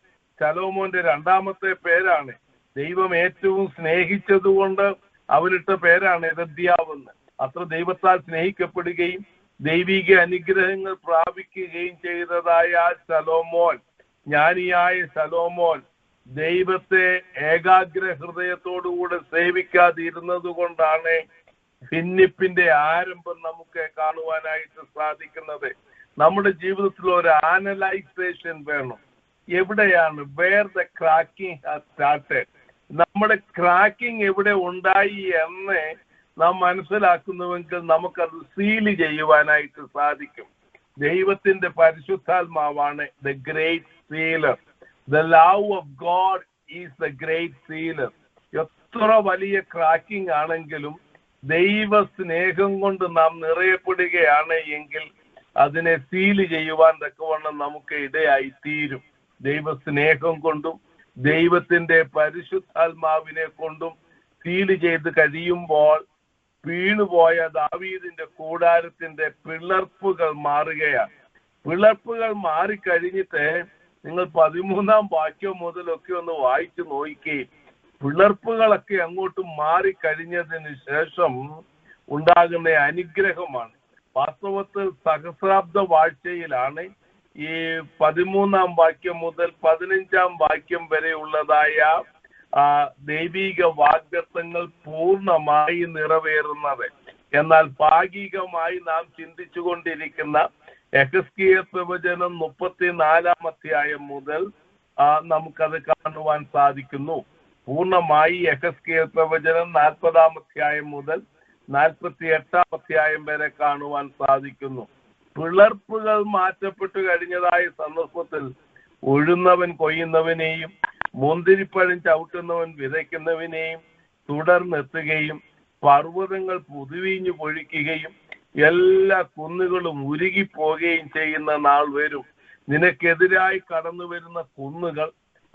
ശലോമോന്റെ 2ാമത്തെ പേരാണ്. ദൈവം ഏറ്റവും സ്നേഹിച്ചതുകൊണ്ട് അവനിട്ട പേരാണ് യെദദ്യാവെന്ന്. അത്ര ദൈവത്താൽ സ്നേഹിക്കപ്പെടുകയും ദൈവിക അനുഗ്രഹങ്ങൾ പ്രാപിക്കുകയും ചെയ്തതായ ശലോമോൻ, ജ്ഞാനിയായ ശലോമോൻ, ദൈവത്തെ ഏകാഗ്ര ഹൃദയത്തോടുകൂടെ സേവിക്കാതിരുന്നത് കൊണ്ടാണ് ഭിന്നിപ്പിന്റെ ആരംഭം നമുക്ക് കാണുവാനായിട്ട് സാധിക്കുന്നത്. നമ്മുടെ ജീവിതത്തിൽ ഒരു ആനലൈസേഷൻ വേണം. എവിടെയാണ് where the cracking has started, നമ്മുടെ ക്രാക്കിംഗ് എവിടെ ഉണ്ടായി എന്ന് നാം മനസ്സിലാക്കുന്നുവെങ്കിൽ നമുക്കത് സീൽ ചെയ്യുവാനായിട്ട് സാധിക്കും. ദൈവത്തിന്റെ പരിശുദ്ധാത്മാവാണ് the great sealer. The love of God is the great sealer. എത്ര വലിയ ക്രാക്കിംഗ് ആണെങ്കിലും ദൈവ സ്നേഹം കൊണ്ട് നാം നിറയപ്പെടുകയാണ് എങ്കിൽ അതിനെ സീല് ചെയ്യുവാൻ തക്കവണ്ണം നമുക്ക് ഇടയായി തീരും. ദൈവസ്നേഹം കൊണ്ടും ദൈവത്തിന്റെ പരിശുദ്ധാത്മാവിനെ കൊണ്ടും സീല് ചെയ്ത് കഴിയുമ്പോൾ വീണുപോയ ദാവീദിന്റെ കൂടാരത്തിന്റെ പിളർപ്പുകൾ മാറുകയാണ്. പിളർപ്പുകൾ മാറിക്കഴിഞ്ഞിട്ട് നിങ്ങൾ 13-ാം വാക്യം മുതലൊക്കെ ഒന്ന് വായിച്ചു നോക്കുകയും പിളർപ്പുകളൊക്കെ അങ്ങോട്ട് മാറിക്കഴിഞ്ഞതിന് ശേഷം ഉണ്ടാകുന്ന അനുഗ്രഹമാണ്. വാസ്തവത്തിൽ സഹസ്രാബ്ദ വാഴ്ചയിലാണ് ഈ 13-ാം വാക്യം മുതൽ 15-ാം വാക്യം വരെ ഉള്ളതായ ദൈവിക വാഗ്ദത്തങ്ങൾ പൂർണ്ണമായി നിറവേറുന്നത്. എന്നാൽ ഭാഗികമായി നാം ചിന്തിച്ചുകൊണ്ടിരിക്കുന്ന യെഹെസ്കേൽ പ്രവചനം 34-ാം അധ്യായം മുതൽ നമുക്കത് കാണുവാൻ സാധിക്കുന്നു. പൂർണ്ണമായി യെഹെസ്കേൽ പ്രവചനം 40-ാം അധ്യായം മുതൽ 48-ാം അധ്യായം വരെ കാണുവാൻ സാധിക്കുന്നു. പിളർപ്പുകൾ മാറ്റപ്പെട്ടു കഴിഞ്ഞതായ സന്ദർഭത്തിൽ ഉഴുന്നവൻ കൊയ്യുന്നവനെയും മുന്തിരിപ്പഴം ചവിട്ടുന്നവൻ വിതയ്ക്കുന്നവനെയും തുടർന്നെത്തുകയും പർവ്വതങ്ങൾ പുതുവീഞ്ഞു പൊഴിക്കുകയും എല്ലാ കുന്നുകളും ഉരുകിപ്പോകുകയും ചെയ്യുന്ന നാൾ വരും. നിനക്കെതിരായി കടന്നു വരുന്ന കുന്നുകൾ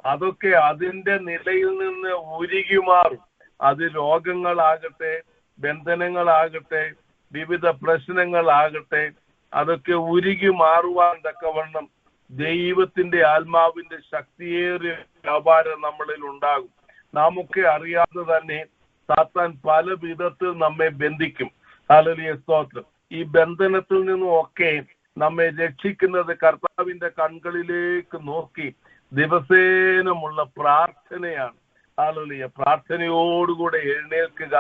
അതൊക്കെ അതിന്റെ നിലയിൽ നിന്ന് ഉരുകി മാറും. അത് രോഗങ്ങളാകട്ടെ, ബന്ധനങ്ങളാകട്ടെ, വിവിധ പ്രശ്നങ്ങളാകട്ടെ, അതൊക്കെ ഉരുകി മാറുവാൻ തക്കവണ്ണം ദൈവത്തിന്റെ ആത്മാവിന്റെ ശക്തിയേറിയ വ്യാപാരം നമ്മളിൽ ഉണ്ടാകും. നാമൊക്കെ അറിയാതെ തന്നെ സാത്താൻ പല വിധത്തിൽ നമ്മെ ബന്ധിക്കും. ഹല്ലേലൂയ, സ്തോത്രം. ഈ ബന്ധനത്തിൽ നിന്നും ഒക്കെ നമ്മെ രക്ഷിക്കുന്നത് കർത്താവിന്റെ കൺകളിലേക്ക് നോക്കി ദിവസേനമുള്ള പ്രാർത്ഥനയാണ്. ഹല്ലേലൂയ. പ്രാർത്ഥനയോടുകൂടെ എഴുന്നേൽക്കുക.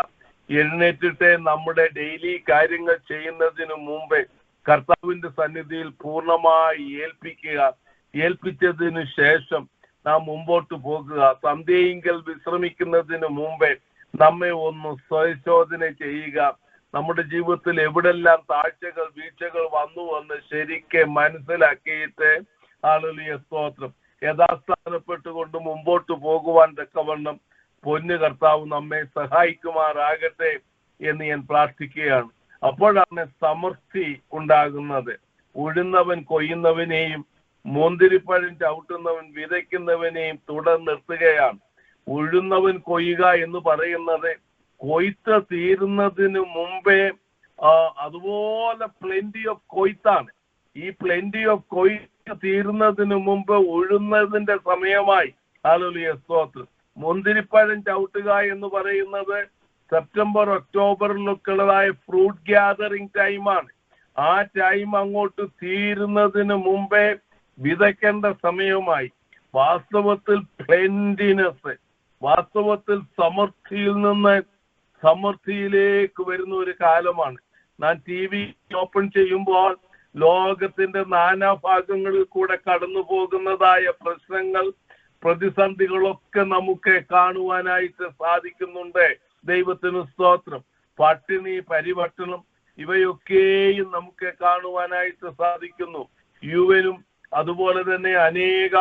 എഴുന്നേറ്റിട്ട് നമ്മുടെ ഡെയിലി കാര്യങ്ങൾ ചെയ്യുന്നതിന് മുമ്പേ കർത്താവിന്റെ സന്നിധിയിൽ പൂർണ്ണമായി ഏൽപ്പിക്കുക. ഏൽപ്പിച്ചതിനു ശേഷം നാം മുമ്പോട്ട് പോകുക. സന്ധ്യയെങ്കിൽ വിശ്രമിക്കുന്നതിന് മുമ്പേ നമ്മെ ഒന്ന് സ്വയശോധന ചെയ്യുക. നമ്മുടെ ജീവിതത്തിൽ എവിടെല്ലാം താഴ്ചകൾ വീഴ്ചകൾ വന്നു എന്ന് ശരിക്കും മനസ്സിലാക്കിയിട്ട് ഹല്ലേലൂയ, സ്തോത്രം, യഥാസ്ഥാനപ്പെട്ടുകൊണ്ട് മുമ്പോട്ട് പോകുവാൻ തക്കവണ്ണം പൊന്നു കർത്താവ് നമ്മെ സഹായിക്കുമാറാകട്ടെ എന്ന് ഞാൻ പ്രാർത്ഥിക്കുകയാണ്. അപ്പോഴാണ് സമൃദ്ധി ഉണ്ടാകുന്നത്. ഉഴുന്നവൻ കൊയ്യുന്നവനെയും മുന്തിരിപ്പഴം ചവിട്ടുന്നവൻ വിതയ്ക്കുന്നവനെയും തുടർന്നെത്തുകയാണ്. ഉഴുന്നവൻ കൊയ്യുക എന്ന് പറയുന്നത് കൊയ്ത്ത് തീരുന്നതിന് മുമ്പേ അതുപോലെ പ്ലെന്റി ഓഫ് കൊയ്ത്താണ്. ഈ പ്ലെന്റി ഓഫ് കൊയ്ത്ത് തീരുന്നതിന് മുമ്പ് ഉഴുന്നതിന്റെ സമയമായി. ഹല്ലേലൂയ, സ്തോത്രം. മുന്തിരിപ്പഴം ചവിട്ടുക എന്ന് പറയുന്നത് സെപ്റ്റംബർ ഒക്ടോബറിലൊക്കെയുള്ളതായ ഫ്രൂട്ട് ഗ്യാതറിംഗ് ടൈമാണ്. ആ ടൈം അങ്ങോട്ട് തീരുന്നതിന് മുമ്പേ വിതയ്ക്കേണ്ട സമയമായി. വാസ്തവത്തിൽ പ്ലെന്റിനെസ്, വാസ്തവത്തിൽ സമൃദ്ധിയിൽ നിന്ന് സമൃദ്ധിയിലേക്ക് വരുന്ന ഒരു കാലമാണ്. ഞാൻ TV ഓപ്പൺ ചെയ്യുമ്പോൾ ലോകത്തിന്റെ നാനാഭാഗങ്ങളിൽ കൂടെ കടന്നു പോകുന്നതായ പ്രശ്നങ്ങൾ, പ്രതിസന്ധികളൊക്കെ നമുക്ക് കാണുവാനായിട്ട് സാധിക്കുന്നുണ്ട്. ദൈവത്തിന് സ്തോത്രം. പട്ടിണി, പരിവട്ടനം ഇവയൊക്കെയും നമുക്ക് കാണുവാനായിട്ട് സാധിക്കുന്നു. UN-ഉം അതുപോലെ തന്നെ അനേക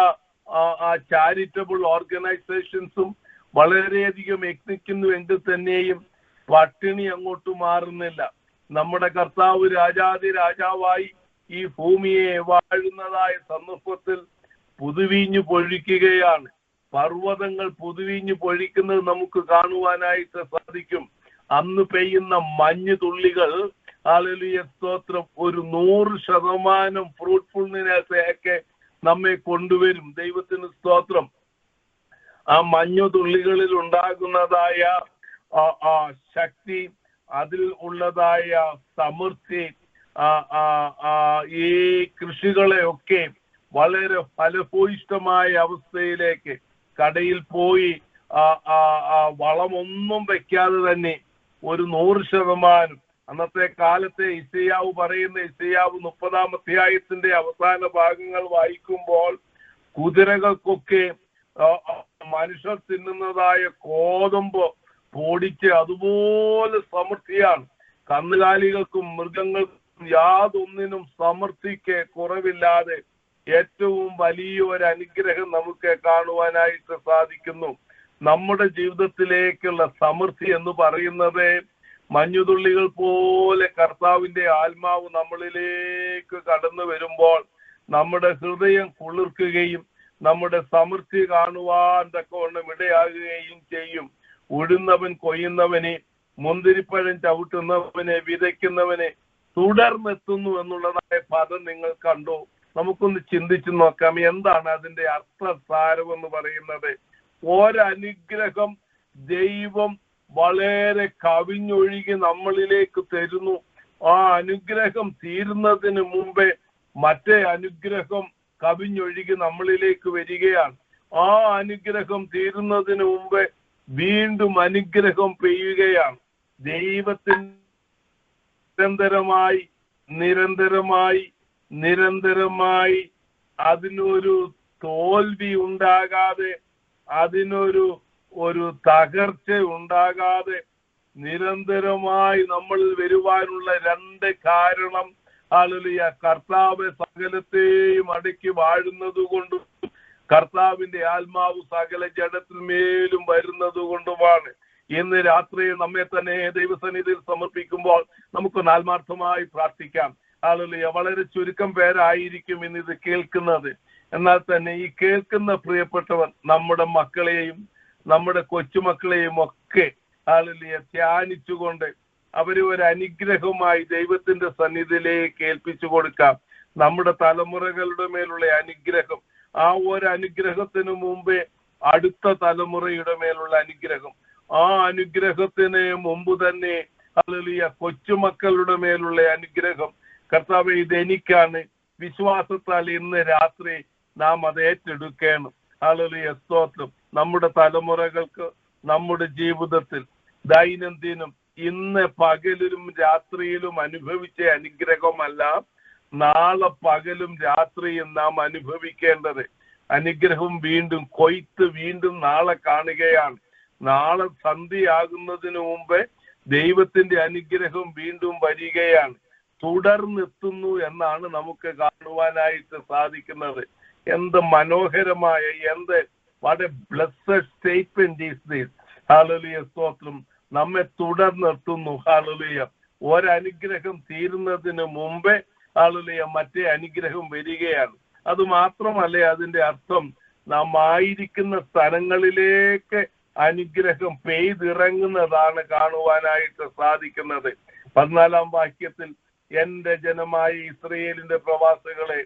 ചാരിറ്റബിൾ ഓർഗനൈസേഷൻസും വളരെയധികം യത്നിക്കുന്നു എങ്കിൽ തന്നെയും പട്ടിണി അങ്ങോട്ട് മാറുന്നില്ല. നമ്മുടെ കർത്താവ് രാജാതി രാജാവായി ഈ ഭൂമിയെ വാഴുന്നതായ സന്ദർഭത്തിൽ പുതുവീഞ്ഞു പൊഴിക്കുകയാണ്. പർവ്വതങ്ങൾ പുതുവീഞ്ഞു പൊഴിക്കുന്നത് നമുക്ക് കാണുവാനായിട്ട് സാധിക്കും. അന്ന് പെയ്യുന്ന മഞ്ഞു തുള്ളികൾ, ഹല്ലേലൂയ, സ്തോത്രം, ഒരു 100% ഫ്രൂട്ട്ഫുൾനെസ്സിലേക്ക് നമ്മെ കൊണ്ടുവരും. ദൈവത്തിന് സ്തോത്രം. ആ മഞ്ഞു തുള്ളികളിൽ ഉണ്ടാകുന്നതായ ശക്തി, അതിൽ ഉള്ളതായ സമൃദ്ധി ഈ കൃഷികളെയൊക്കെ വളരെ ഫലഭൂയിഷ്ടമായ അവസ്ഥയിലേക്ക് കടയിൽ പോയി വളമൊന്നും വെക്കാതെ തന്നെ ഒരു 100%, അന്നത്തെ കാലത്തെ യിശയ്യാവ് പറയുന്ന യിശയ്യാവ് 30-ാം അധ്യായത്തിന്റെ അവസാന ഭാഗങ്ങൾ വായിക്കുമ്പോൾ കുതിരകൾക്കൊക്കെ മനുഷ്യർ തിന്നുന്നതായ കോതമ്പ് പൊടിച്ച് അതുപോലെ സമൃദ്ധിയാണ്. കന്നുകാലികൾക്കും മൃഗങ്ങൾക്കും യാതൊന്നിനും സമൃദ്ധിക്ക് കുറവില്ലാതെ ഏറ്റവും വലിയ ഒരു അനുഗ്രഹം നമുക്ക് കാണുവാനായിട്ട് സാധിക്കുന്നു. നമ്മുടെ ജീവിതത്തിലേക്കുള്ള സമൃദ്ധി എന്ന് പറയുന്നത് മഞ്ഞുതുള്ളികൾ പോലെ കർത്താവിന്റെ ആത്മാവ് നമ്മളിലേക്ക് കടന്നു വരുമ്പോൾ നമ്മുടെ ഹൃദയം കുളിർക്കുകയും നമ്മുടെ സമൃദ്ധി കാണുവാൻ തക്കവണ്ണം ഇടയാകുകയും ചെയ്യും. ഉഴുന്നവൻ കൊയ്യുന്നവനെ, മുന്തിരിപ്പഴം ചവിട്ടുന്നവനെ, വിതയ്ക്കുന്നവനെ തുടർന്നെത്തുന്നു എന്നുള്ളതായ പദം നിങ്ങൾ കണ്ടു. നമുക്കൊന്ന് ചിന്തിച്ചു നോക്കാം, എന്താണ് അതിന്റെ അർത്ഥസാരം എന്ന് പറയുന്നത്. ഒരനുഗ്രഹം ദൈവം വളരെ കവിഞ്ഞൊഴുകി നമ്മളിലേക്ക് തരുന്നു. ആ അനുഗ്രഹം തീരുന്നതിന് മുമ്പേ മറ്റേ അനുഗ്രഹം കവിഞ്ഞൊഴുകി നമ്മളിലേക്ക് വരികയാണ്. ആ അനുഗ്രഹം തീരുന്നതിന് മുമ്പേ വീണ്ടും അനുഗ്രഹം പെയ്യുകയാണ്. ദൈവത്തിന് നിരന്തരമായി അതിനൊരു തോൽവി ഉണ്ടാകാതെ, അതിനൊരു തകർച്ച ഉണ്ടാകാതെ നിരന്തരമായി നമ്മൾ വരുവാനുള്ള രണ്ട് കാരണം, ഹല്ലേലൂയ, കർത്താവ് സകലത്തെയും അടക്കി വാഴുന്നത് കൊണ്ടും കർത്താവിന്റെ ആത്മാവ് സകല ജഡത്തിന്മേലും വരുന്നത് കൊണ്ടുമാണ്. ഇന്ന് രാത്രി നമ്മെ തന്നെ ദൈവസന്നിധിയിൽ സമർപ്പിക്കുമ്പോൾ നമുക്കൊന്ന് ആത്മാർത്ഥമായി പ്രാർത്ഥിക്കാം. ഹല്ലേലൂയ. വളരെ ചുരുക്കം പേരായിരിക്കും ഇന്ന് ഇത് കേൾക്കുന്നത്. എന്നാൽ തന്നെ ഈ കേൾക്കുന്ന പ്രിയപ്പെട്ടവർ നമ്മുടെ മക്കളെയും നമ്മുടെ കൊച്ചുമക്കളെയും ഒക്കെ ഹല്ലേലൂയ ധ്യാനിച്ചുകൊണ്ട് അവരെ ഒരു അനുഗ്രഹമായി ദൈവത്തിന്റെ സന്നിധിയിലേക്ക് ഏൽപ്പിച്ചു കൊടുക്കാം. നമ്മുടെ തലമുറകളുടെ മേലുള്ള അനുഗ്രഹം, ആ ഒരു അനുഗ്രഹത്തിന് മുമ്പേ അടുത്ത തലമുറയുടെ മേലുള്ള അനുഗ്രഹം, ആ അനുഗ്രഹത്തിന് മുമ്പ് തന്നെ ഹല്ലേലൂയ കൊച്ചുമക്കളുടെ മേലുള്ള അനുഗ്രഹം. കർത്താവേ, ഇതെനിക്കാണ്. വിശ്വാസത്താൽ ഇന്ന് രാത്രി നാം അത് ഏറ്റെടുക്കണം. ഹല്ലേലൂയ, സ്തോത്രം. നമ്മുടെ തലമുറകൾക്ക് നമ്മുടെ ജീവിതത്തിൽ ദൈനംദിനം ഇന്ന് പകലിലും രാത്രിയിലും അനുഭവിച്ച അനുഗ്രഹമല്ല, നാളെ പകലും രാത്രിയും നാം അനുഭവിക്കേണ്ടത്. അനുഗ്രഹം വീണ്ടും കൊയ്ത്ത് വീണ്ടും നാളെ കാണുകയാണ്. നാളെ സന്ധ്യയാകുന്നതിന് മുമ്പേ ദൈവത്തിന്റെ അനുഗ്രഹം വീണ്ടും വരികയാണ്, തുടർന്നെത്തുന്നു എന്നാണ് നമുക്ക് കാണുവാനായിട്ട് സാധിക്കുന്നത്. എന്ത് മനോഹരമായ, what a blessed statement is this. Hallelujah, സ്തോത്രം. നമ്മെ തുടർന്നെത്തുന്നു. ഹല്ലേലൂയ. ഒരനുഗ്രഹം തീരുന്നതിന് മുമ്പേ ഹല്ലേലൂയ മറ്റേ അനുഗ്രഹം വരികയാണ്. അത് മാത്രമല്ല, അതിന്റെ അർത്ഥം നാം ആയിരിക്കുന്ന സ്ഥലങ്ങളിലേക്ക് അനുഗ്രഹം പെയ്തിറങ്ങുന്നതാണ് കാണുവാനായിട്ട് സാധിക്കുന്നത്. 14 വാക്യത്തിൽ, എന്റെ ജനമായ ഇസ്രയേലിന്റെ പ്രവാസികളെ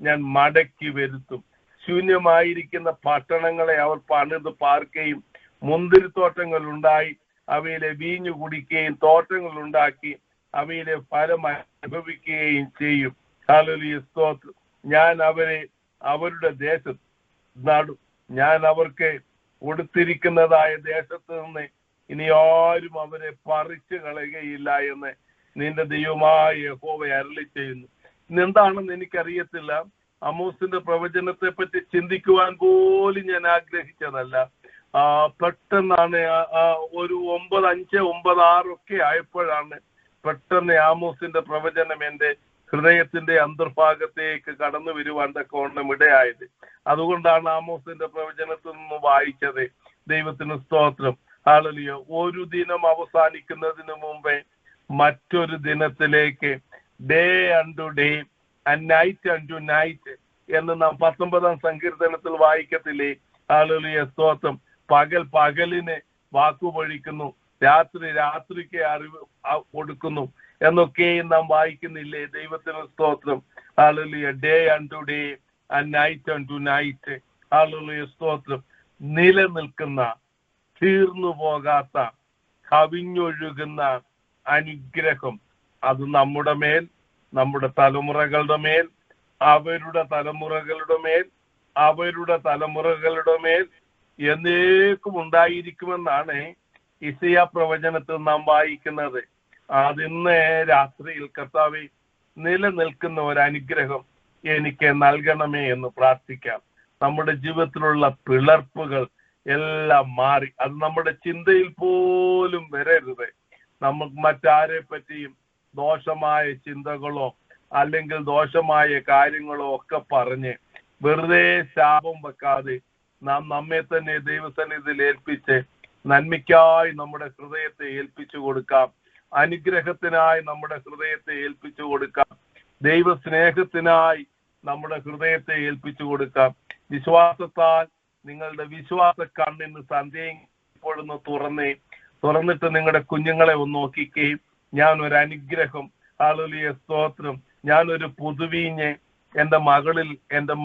ഞാൻ മടക്കി വരുത്തും. ശൂന്യമായിരിക്കുന്ന പട്ടണങ്ങളെ അവർ പണിത് പാർക്കുകയും മുന്തിരിത്തോട്ടങ്ങൾ ഉണ്ടായി അവയിലെ വീഞ്ഞു കുടിക്കുകയും തോട്ടങ്ങൾ ഉണ്ടാക്കി അവയിലെ ഫലം അനുഭവിക്കുകയും ചെയ്യും. ഹല്ലേലൂയ, സ്തോത്രം. ഞാൻ അവരെ അവരുടെ ദേശത്ത് നടും. ഞാൻ അവർക്ക് കൊടുത്തിരിക്കുന്നതായ ദേശത്ത് നിന്ന് ഇനി ആരും അവരെ പറിച്ചു കളയുകയില്ല എന്ന് നിന്റെ ദൈവമായ യഹോവ അരുളി ചെയ്യുന്നു. ഇന്നെന്താണെന്ന് എനിക്കറിയത്തില്ല. ആമോസിന്റെ പ്രവചനത്തെ പറ്റി ചിന്തിക്കുവാൻ പോലും ഞാൻ ആഗ്രഹിച്ചതല്ല. പെട്ടെന്നാണ് ഒരു 9:05, 9:06 ഒക്കെ ആയപ്പോഴാണ് പെട്ടെന്ന് ആമോസിന്റെ പ്രവചനം എന്റെ ഹൃദയത്തിന്റെ അന്തർഭാഗത്തേക്ക് കടന്നു വരുവാൻ തക്കവണ്ണം ഇടയായത്. അതുകൊണ്ടാണ് ആമോസിന്റെ പ്രവചനത്തിൽ നിന്ന് വായിച്ചത്. ദൈവത്തിന് സ്തോത്രം. ഹല്ലേലൂയ. ഒരു ദിനം അവസാനിക്കുന്നതിന് മുമ്പേ മറ്റൊരു ദിനത്തിലേക്ക്, day unto day and night unto night എന്ന് നാം 19-ാം സങ്കീർത്തനത്തിൽ വായിക്കത്തില്ലേ? ഹല്ലേലൂയ, സ്തോത്രം. പകൽ പകലിനെ വാക്കുപൊഴിക്കുന്നു, രാത്രി രാത്രിക്ക് അറിവ് കൊടുക്കുന്നു എന്നൊക്കെയും നാം വായിക്കുന്നില്ലേ? ദൈവത്തിന് സ്തോത്രം. Hallelujah. Day unto day and night unto night. Hallelujah, സ്തോത്രം. നിലനിൽക്കുന്ന, തീർന്നു പോകാത്ത, കവിഞ്ഞൊഴുകുന്ന അനുഗ്രഹം അത് നമ്മുടെ മേൽ, നമ്മുടെ തലമുറകളുടെ മേൽ, അവരുടെ തലമുറകളുടെ മേൽ, അവരുടെ തലമുറകളുടെ മേൽ എന്നേക്കും ഉണ്ടായിരിക്കുമെന്നാണ് യിശയ്യാ പ്രവചനത്തിൽ നാം വായിക്കുന്നത്. അതിന്ന് രാത്രിയിൽ കർത്താവേ, നിലനിൽക്കുന്ന ഒരു അനുഗ്രഹം എനിക്ക് നൽകണമേ എന്ന് പ്രാർത്ഥിക്കാം. നമ്മുടെ ജീവിതത്തിലുള്ള പിളർപ്പുകൾ എല്ലാം മാറി, അത് നമ്മുടെ ചിന്തയിൽ പോലും വരരുത്. നമുക്ക് മറ്റാരെ പറ്റിയും ദോഷമായ ചിന്തകളോ അല്ലെങ്കിൽ ദോഷമായ കാര്യങ്ങളോ ഒക്കെ പറഞ്ഞ് വെറുതെ ശാപം വെക്കാതെ നാം നമ്മെ തന്നെ ദൈവസന്നിധിയിൽ ഏൽപ്പിച്ച് നന്മയ്ക്കായി നമ്മുടെ ഹൃദയത്തെ ഏൽപ്പിച്ചു കൊടുക്കാം. അനുഗ്രഹത്തിനായി നമ്മുടെ ഹൃദയത്തെ ഏൽപ്പിച്ചു കൊടുക്കാം. ദൈവസ്നേഹത്തിനായി നമ്മുടെ ഹൃദയത്തെ ഏൽപ്പിച്ചു കൊടുക്കാം. വിശ്വാസത്താൽ നിങ്ങളുടെ വിശ്വാസ കണ്ണിന് സന്ധ്യയും ഇപ്പോഴൊന്ന് തുറന്നിട്ട് നിങ്ങളുടെ കുഞ്ഞുങ്ങളെ ഒന്ന് നോക്കിക്കുകയും, ഞാൻ ഒരു അനുഗ്രഹം, ഹല്ലേലൂയ, സ്തോത്രം, ഞാനൊരു പുതുവീഞ്ഞ് എൻ്റെ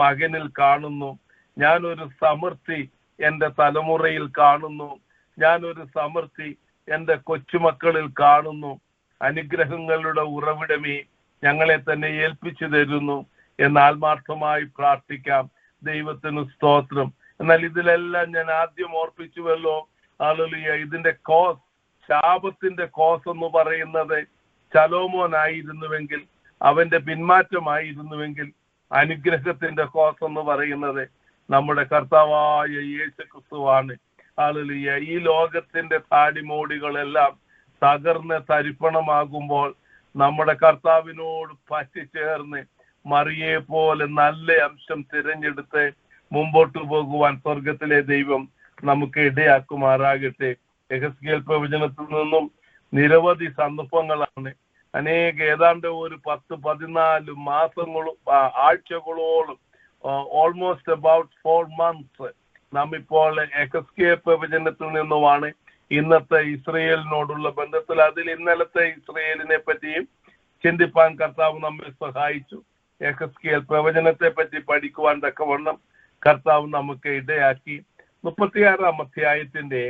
മകനിൽ കാണുന്നു, ഞാനൊരു സമൃദ്ധി എൻ്റെ തലമുറയിൽ കാണുന്നു, ഞാനൊരു സമൃദ്ധി എൻ്റെ കൊച്ചുമക്കളിൽ കാണുന്നു. അനുഗ്രഹങ്ങളുടെ ഉറവിടമേ, ഞങ്ങളെ തന്നെ ഏൽപ്പിച്ചു തരുന്നു എന്ന് ആത്മാർത്ഥമായി പ്രാർത്ഥിക്കാം. ദൈവത്തിന് സ്തോത്രം. എന്നാൽ ഇതിലെല്ലാം ഞാൻ ആദ്യം ഓർപ്പിച്ചുവല്ലോ, ഹല്ലേലൂയ, ഇതിന്റെ കോസ്, ശാപത്തിന്റെ കോസ് എന്ന് പറയുന്നത് ശലോമോനായിരുന്നുവെങ്കിൽ, അവന്റെ പിന്മാറ്റമായിരുന്നുവെങ്കിൽ, അനുഗ്രഹത്തിന്റെ കോസ് എന്ന് പറയുന്നത് നമ്മുടെ കർത്താവായ യേശു ക്രിസ്തുവാണ്. ഹല്ലേലൂയ. ഈ ലോകത്തിന്റെ താടിമോടികളെല്ലാം തകർന്ന് തരിപ്പണമാകുമ്പോൾ നമ്മുടെ കർത്താവിനോട് പറ്റിച്ചേർന്ന് മറിയെ പോലെ നല്ല അംശം തിരഞ്ഞെടുത്ത് മുമ്പോട്ട് പോകുവാൻ സ്വർഗത്തിലെ ദൈവം നമുക്ക് ഇടയാക്കുമാറാകട്ടെ. യെഹെസ്കേൽ പ്രവചനത്തിൽ നിന്നും നിരവധി സന്ദർഭങ്ങളാണ്. ഏതാണ്ട് ഒരു 10-14 മാസങ്ങളും ആഴ്ചകളോളം, ഓൾമോസ്റ്റ് അബൌട്ട് 4 months നാം ഇപ്പോൾ യെഹെസ്കേൽ പ്രവചനത്തിൽ നിന്നുമാണ് ഇന്നത്തെ ഇസ്രയേലിനോടുള്ള ബന്ധത്തിൽ, അതിൽ ഇന്നലത്തെ ഇസ്രയേലിനെ പറ്റിയും ചിന്തിപ്പാൻ കർത്താവ് നമ്മെ സഹായിച്ചു. യെഹെസ്കേൽ പ്രവചനത്തെ പറ്റി പഠിക്കുവാൻ തക്കവണ്ണം കർത്താവ് നമുക്ക് ഇടയാക്കി. 36-ാം അധ്യായത്തിന്റെ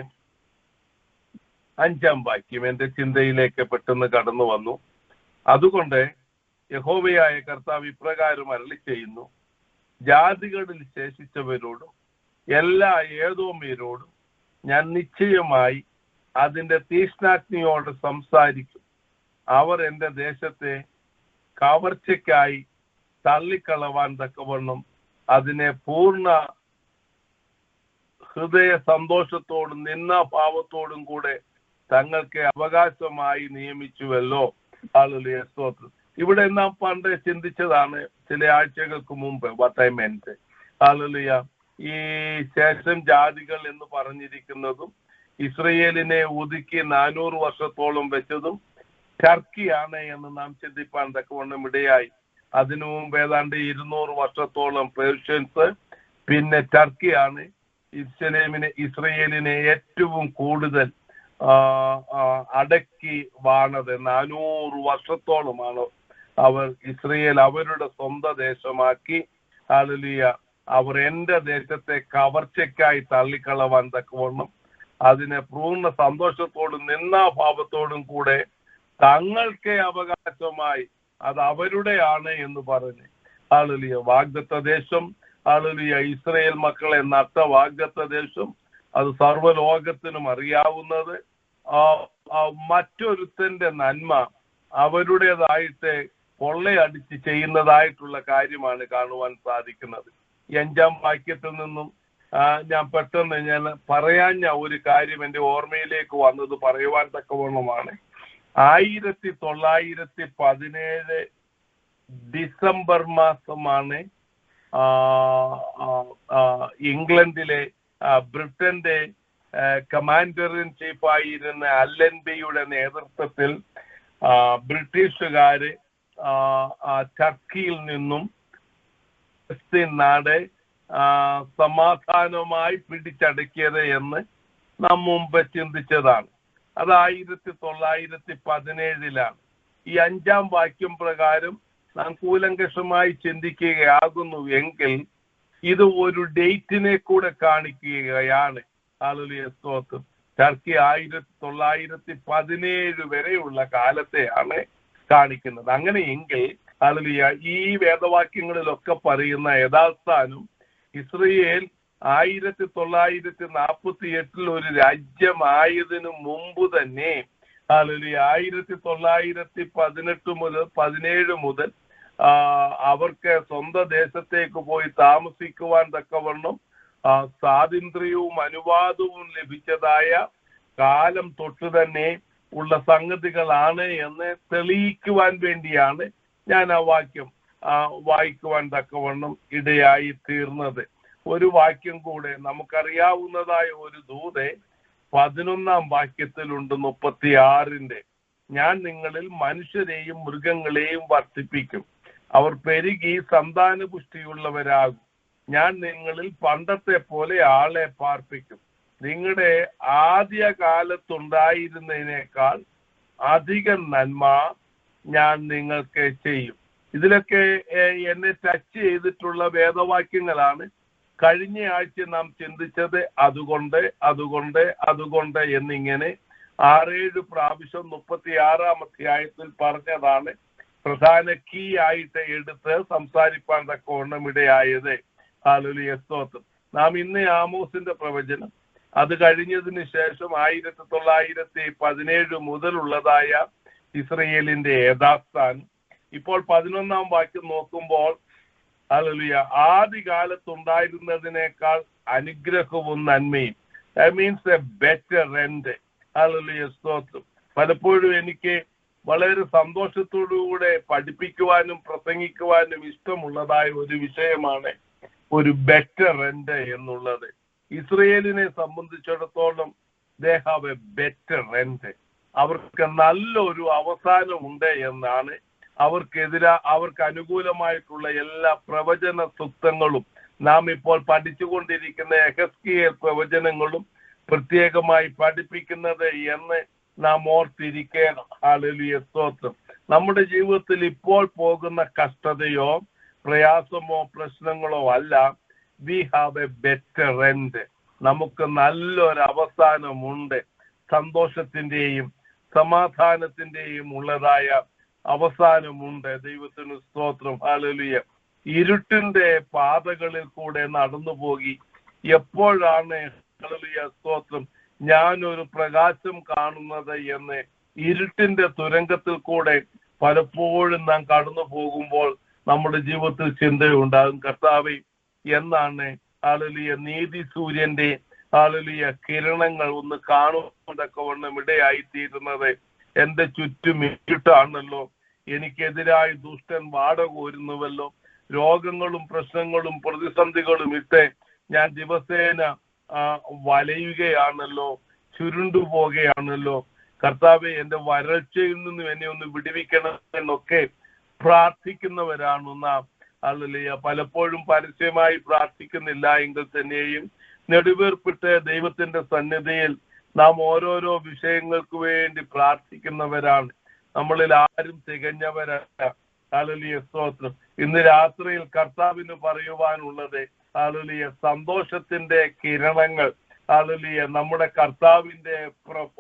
5-ാം വാക്യം എന്റെ ചിന്തയിലേക്ക് പെട്ടെന്ന് കടന്നു വന്നു. അതുകൊണ്ട് യഹോവയായ കർത്താവ് ഇപ്രകാരം അരുളി ചെയ്യുന്നു, ജാതികളിൽ ശേഷിച്ചവരോടും എല്ലാ ഏദോമ്യരോടും ഞാൻ നിശ്ചയമായി അതിന്റെ തീഷ്ണാഗ്നിയോട് സംസാരിക്കും. അവർ എന്റെ ദേശത്തെ കവർച്ചയ്ക്കായി തള്ളിക്കളവാൻ തക്കവണ്ണം അതിനെ പൂർണ്ണ ഹൃദയ സന്തോഷത്തോടും നിന്നാഭാവത്തോടും കൂടെ തങ്ങൾക്ക് അവകാശമായി നിയമിച്ചുവല്ലോ. ഹല്ലേലൂയ, സ്തോത്രം. ഇവിടെ നാം പണ്ട് ചിന്തിച്ചതാണ് ചില ആഴ്ചകൾക്ക് മുമ്പ് what I meant. ഹല്ലേലൂയ. ഈ ശേഷം ജാതികൾ എന്ന് പറഞ്ഞിരിക്കുന്നതും ഇസ്രയേലിനെ ഒതുക്കി 400 വർഷത്തോളം വെച്ചതും ടർക്കിയാണ് എന്ന് നാം ചിന്തിപ്പാൻ തക്കവണ്ണം ഇടയായി. അതിനു മുമ്പ് ഏതാണ്ട് 200 വർഷത്തോളം പേർഷ്യൻസ്, പിന്നെ ടർക്കിയാണ് ഇസ്രയേലിനെ ഏറ്റവും കൂടുതൽ അടക്കി വാണത്. 400 വർഷത്തോളമാണ് അവർ ഇസ്രയേൽ അവരുടെ സ്വന്തം ദേശമാക്കി. ഹല്ലേലൂയ. അവർ എന്റെ ദേശത്തെ കവർച്ചയ്ക്കായി തള്ളിക്കളവാൻ തക്കവണ്ണം അതിനെ പൂർണ്ണ സന്തോഷത്തോടും നിന്നാഭാവത്തോടും കൂടെ തങ്ങൾക്ക് അവകാശമായി അത് അവരുടെയാണ് എന്ന് പറഞ്ഞ്, ഹല്ലേലൂയ, വാഗ്ദത്ത ദേശം, ഹല്ലേലൂയ, ഇസ്രയേൽ മക്കളെ നട്ട വാഗ്ദത്ത ദേശം, അത് സർവ്വലോകത്തിനും അറിയാവുന്നത്. മറ്റൊരുത്തന്റെ നന്മ അവരുടേതായിട്ട് കൊള്ളയടിച്ച് ചെയ്യുന്നതായിട്ടുള്ള കാര്യമാണ് കാണുവാൻ സാധിക്കുന്നത്. ഈ 5-ാം വാക്യത്തിൽ നിന്നും ഞാൻ പെട്ടെന്ന് പറയാഞ്ഞ ഒരു കാര്യം എൻ്റെ ഓർമ്മയിലേക്ക് വന്നത് പറയുവാൻ തക്കവണ്ണമാണ്. 1917 ഡിസംബർ മാസമാണ് ഇംഗ്ലണ്ടിലെ ബ്രിട്ടന്റെ കമാൻഡർ ഇൻ ചീഫ് ആയിരുന്ന അല്ലൻബിയുടെ നേതൃത്വത്തിൽ ബ്രിട്ടീഷുകാര് ടർക്കിയിൽ നിന്നും പലസ്തീൻ നാട് സമാധാനമായി പിടിച്ചടക്കിയത് എന്ന് നാം മുമ്പ് ചിന്തിച്ചതാണ്. അത് 1917 ഈ 5-ാം വാക്യം പ്രകാരം നാം കൂലങ്കഷമായി ചിന്തിക്കുകയാകുന്നു എങ്കിൽ ഇത് ഒരു ഡേറ്റിനെ കൂടെ കാണിക്കുകയാണ്. ഹല്ലേലൂയ, സ്തോത്രം. ടർക്കി 1917 വരെയുള്ള കാലത്തെയാണ് കാണിക്കുന്നത്. അങ്ങനെയെങ്കിൽ ഹല്ലേലൂയ, ഈ വേദവാക്യങ്ങളിലൊക്കെ പറയുന്ന യഥാസ്ഥാനം ഇസ്രയേൽ 1948 ഒരു രാജ്യമായതിനു മുമ്പ് തന്നെ, ഹല്ലേലൂയ, 1917 മുതൽ അവർക്ക് സ്വന്തം ദേശത്തേക്ക് പോയി താമസിക്കുവാൻ തക്കവണ്ണം സ്വാതന്ത്ര്യവും അനുവാദവും ലഭിച്ചതായ കാലം തൊട്ട് തന്നെ ഉള്ള സംഗതികളാണ് എന്ന് തെളിയിക്കുവാൻ വേണ്ടിയാണ് ഞാൻ ആ വാക്യം വായിക്കുവാൻ തക്കവണ്ണം ഇടയായി തീർന്നത്. ഒരു വാക്യം കൂടെ നമുക്കറിയാവുന്നതായ ഒരു ദൂത് 11-ാം വാക്യത്തിലുണ്ട്. 36 ഞാൻ നിങ്ങളിൽ മനുഷ്യരെയും മൃഗങ്ങളെയും വർദ്ധിപ്പിക്കും. അവർ പെരുകി സന്താനപുഷ്ടിയുള്ളവരാകും. ഞാൻ നിങ്ങളിൽ പണ്ടത്തെ പോലെ ആളെ പാർപ്പിക്കും. നിങ്ങളുടെ ആദ്യകാലത്തുണ്ടായിരുന്നതിനേക്കാൾ അധികം നന്മ ഞാൻ നിങ്ങൾക്ക് ചെയ്യും. ഇതിലൊക്കെ എന്നെ ടച്ച് ചെയ്തിട്ടുള്ള വേദവാക്യങ്ങളാണ്. കഴിഞ്ഞ ആഴ്ച നാം ചിന്തിച്ചത് അതുകൊണ്ട് എന്നിങ്ങനെ 6-7 പ്രാവശ്യം 36-ാം അധ്യായത്തിൽ പറഞ്ഞതാണ് പ്രധാന കീ ആയിട്ട് എടുത്ത് സംസാരിപ്പാൻ തക്കവണ്ണം ഇടയായത്. ഹല്ലേലൂയ, സ്തോത്രം. നാം ഇന്ന് ആമോസിന്റെ പ്രവചനം, അത് കഴിഞ്ഞതിന് ശേഷം 1917 മുതലുള്ളതായ ഇസ്രയേലിന്റെ യഥാസ്ഥാനം. ഇപ്പോൾ 11-ാം വാക്യം നോക്കുമ്പോൾ ഹല്ലേലൂയ, ആദ്യകാലത്തുണ്ടായിരുന്നതിനേക്കാൾ അനുഗ്രഹവും നന്മയും. That means A better end. Hallelujah, സ്തോത്രം. പലപ്പോഴും എനിക്ക് വളരെ സന്തോഷത്തോടുകൂടെ പഠിപ്പിക്കുവാനും പ്രസംഗിക്കുവാനും ഇഷ്ടമുള്ളതായ ഒരു വിഷയമാണ് ഒരു ബെറ്റർ എൻഡ് എന്നുള്ളത്. ഇസ്രയേലിനെ സംബന്ധിച്ചിടത്തോളം they have a better end. അവർക്ക് നല്ലൊരു അവസാനമുണ്ട് എന്നാണ്. അവർക്ക് അനുകൂലമായിട്ടുള്ള എല്ലാ പ്രവചന സൂക്തങ്ങളും നാം ഇപ്പോൾ പഠിച്ചുകൊണ്ടിരിക്കുന്ന യെഹെസ്കേൽ പ്രവചനങ്ങളും പ്രത്യേകമായി പഠിപ്പിക്കുന്നത് എന്ന് നാം ഓർത്തിരിക്കണം. ഹല്ലേലൂയ, സ്തോത്രം. നമ്മുടെ ജീവിതത്തിൽ ഇപ്പോൾ പോകുന്ന കഷ്ടതയോ പ്രയാസമോ പ്രശ്നങ്ങളോ അല്ല. We have A better end. നമുക്ക് നല്ലൊരു അവസാനമുണ്ട്. സന്തോഷത്തിന്റെയും സമാധാനത്തിന്റെയും ഉള്ളതായ അവസാനമുണ്ട്. ദൈവത്തിന് സ്തോത്രം. ഹല്ലേലൂയ. ഇരുട്ടിന്റെ പാതകളിൽ കൂടെ നടന്നു പോയി എപ്പോഴാണ് ഹല്ലേലൂയ, സ്തോത്രം, ഞാനൊരു പ്രകാശം കാണുന്നത് എന്ന് ഇരുട്ടിന്റെ തുരങ്കത്തിൽ കൂടെ പലപ്പോഴും നാം കടന്നു പോകുമ്പോൾ നമ്മുടെ ജീവിതത്തിൽ ചിന്തയുണ്ടാകും, കർത്താവേ, എന്നാണ് ഹല്ലേലൂയ നീതി സൂര്യന്റെ ഹല്ലേലൂയ കിരണങ്ങൾ ഒന്ന് കാണുന്നതൊക്കെ ഇടയായിത്തീരുന്നത്. എന്റെ ചുറ്റും ഇരുട്ടാണല്ലോ, എനിക്കെതിരായി ദുഷ്ടൻ വാട കോരുന്നുവല്ലോ, രോഗങ്ങളും പ്രശ്നങ്ങളും പ്രതിസന്ധികളും ഇട്ട് ഞാൻ ദിവസേന വലയുകയാണല്ലോ, ചുരുണ്ടു പോകുകയാണല്ലോ. കർത്താവെ, എന്റെ വരൾച്ചയിൽ നിന്നും എന്നെ ഒന്ന് വിടുവിക്കണം എന്നൊക്കെ പ്രാർത്ഥിക്കുന്നവരാണ് നാം. ഹല്ലേലൂയ. പലപ്പോഴും പരസ്യമായി പ്രാർത്ഥിക്കുന്നില്ല എങ്കിൽ തന്നെയും നെടുവീർപ്പിട്ട് ദൈവത്തിന്റെ സന്നിധിയിൽ നാം ഓരോരോ വിഷയങ്ങൾക്ക് വേണ്ടി പ്രാർത്ഥിക്കുന്നവരാണ്. നമ്മളിൽ ആരും തികഞ്ഞവരല്ല. ഹല്ലേലൂയ, സ്തോത്രം. ഇന്ന് രാത്രിയിൽ കർത്താവിന് പറയുവാനുള്ളത് ഹല്ലേലൂയ, സന്തോഷത്തിന്റെ കിരണങ്ങൾ ഹല്ലേലൂയ, നമ്മുടെ കർത്താവിന്റെ പ്രഭ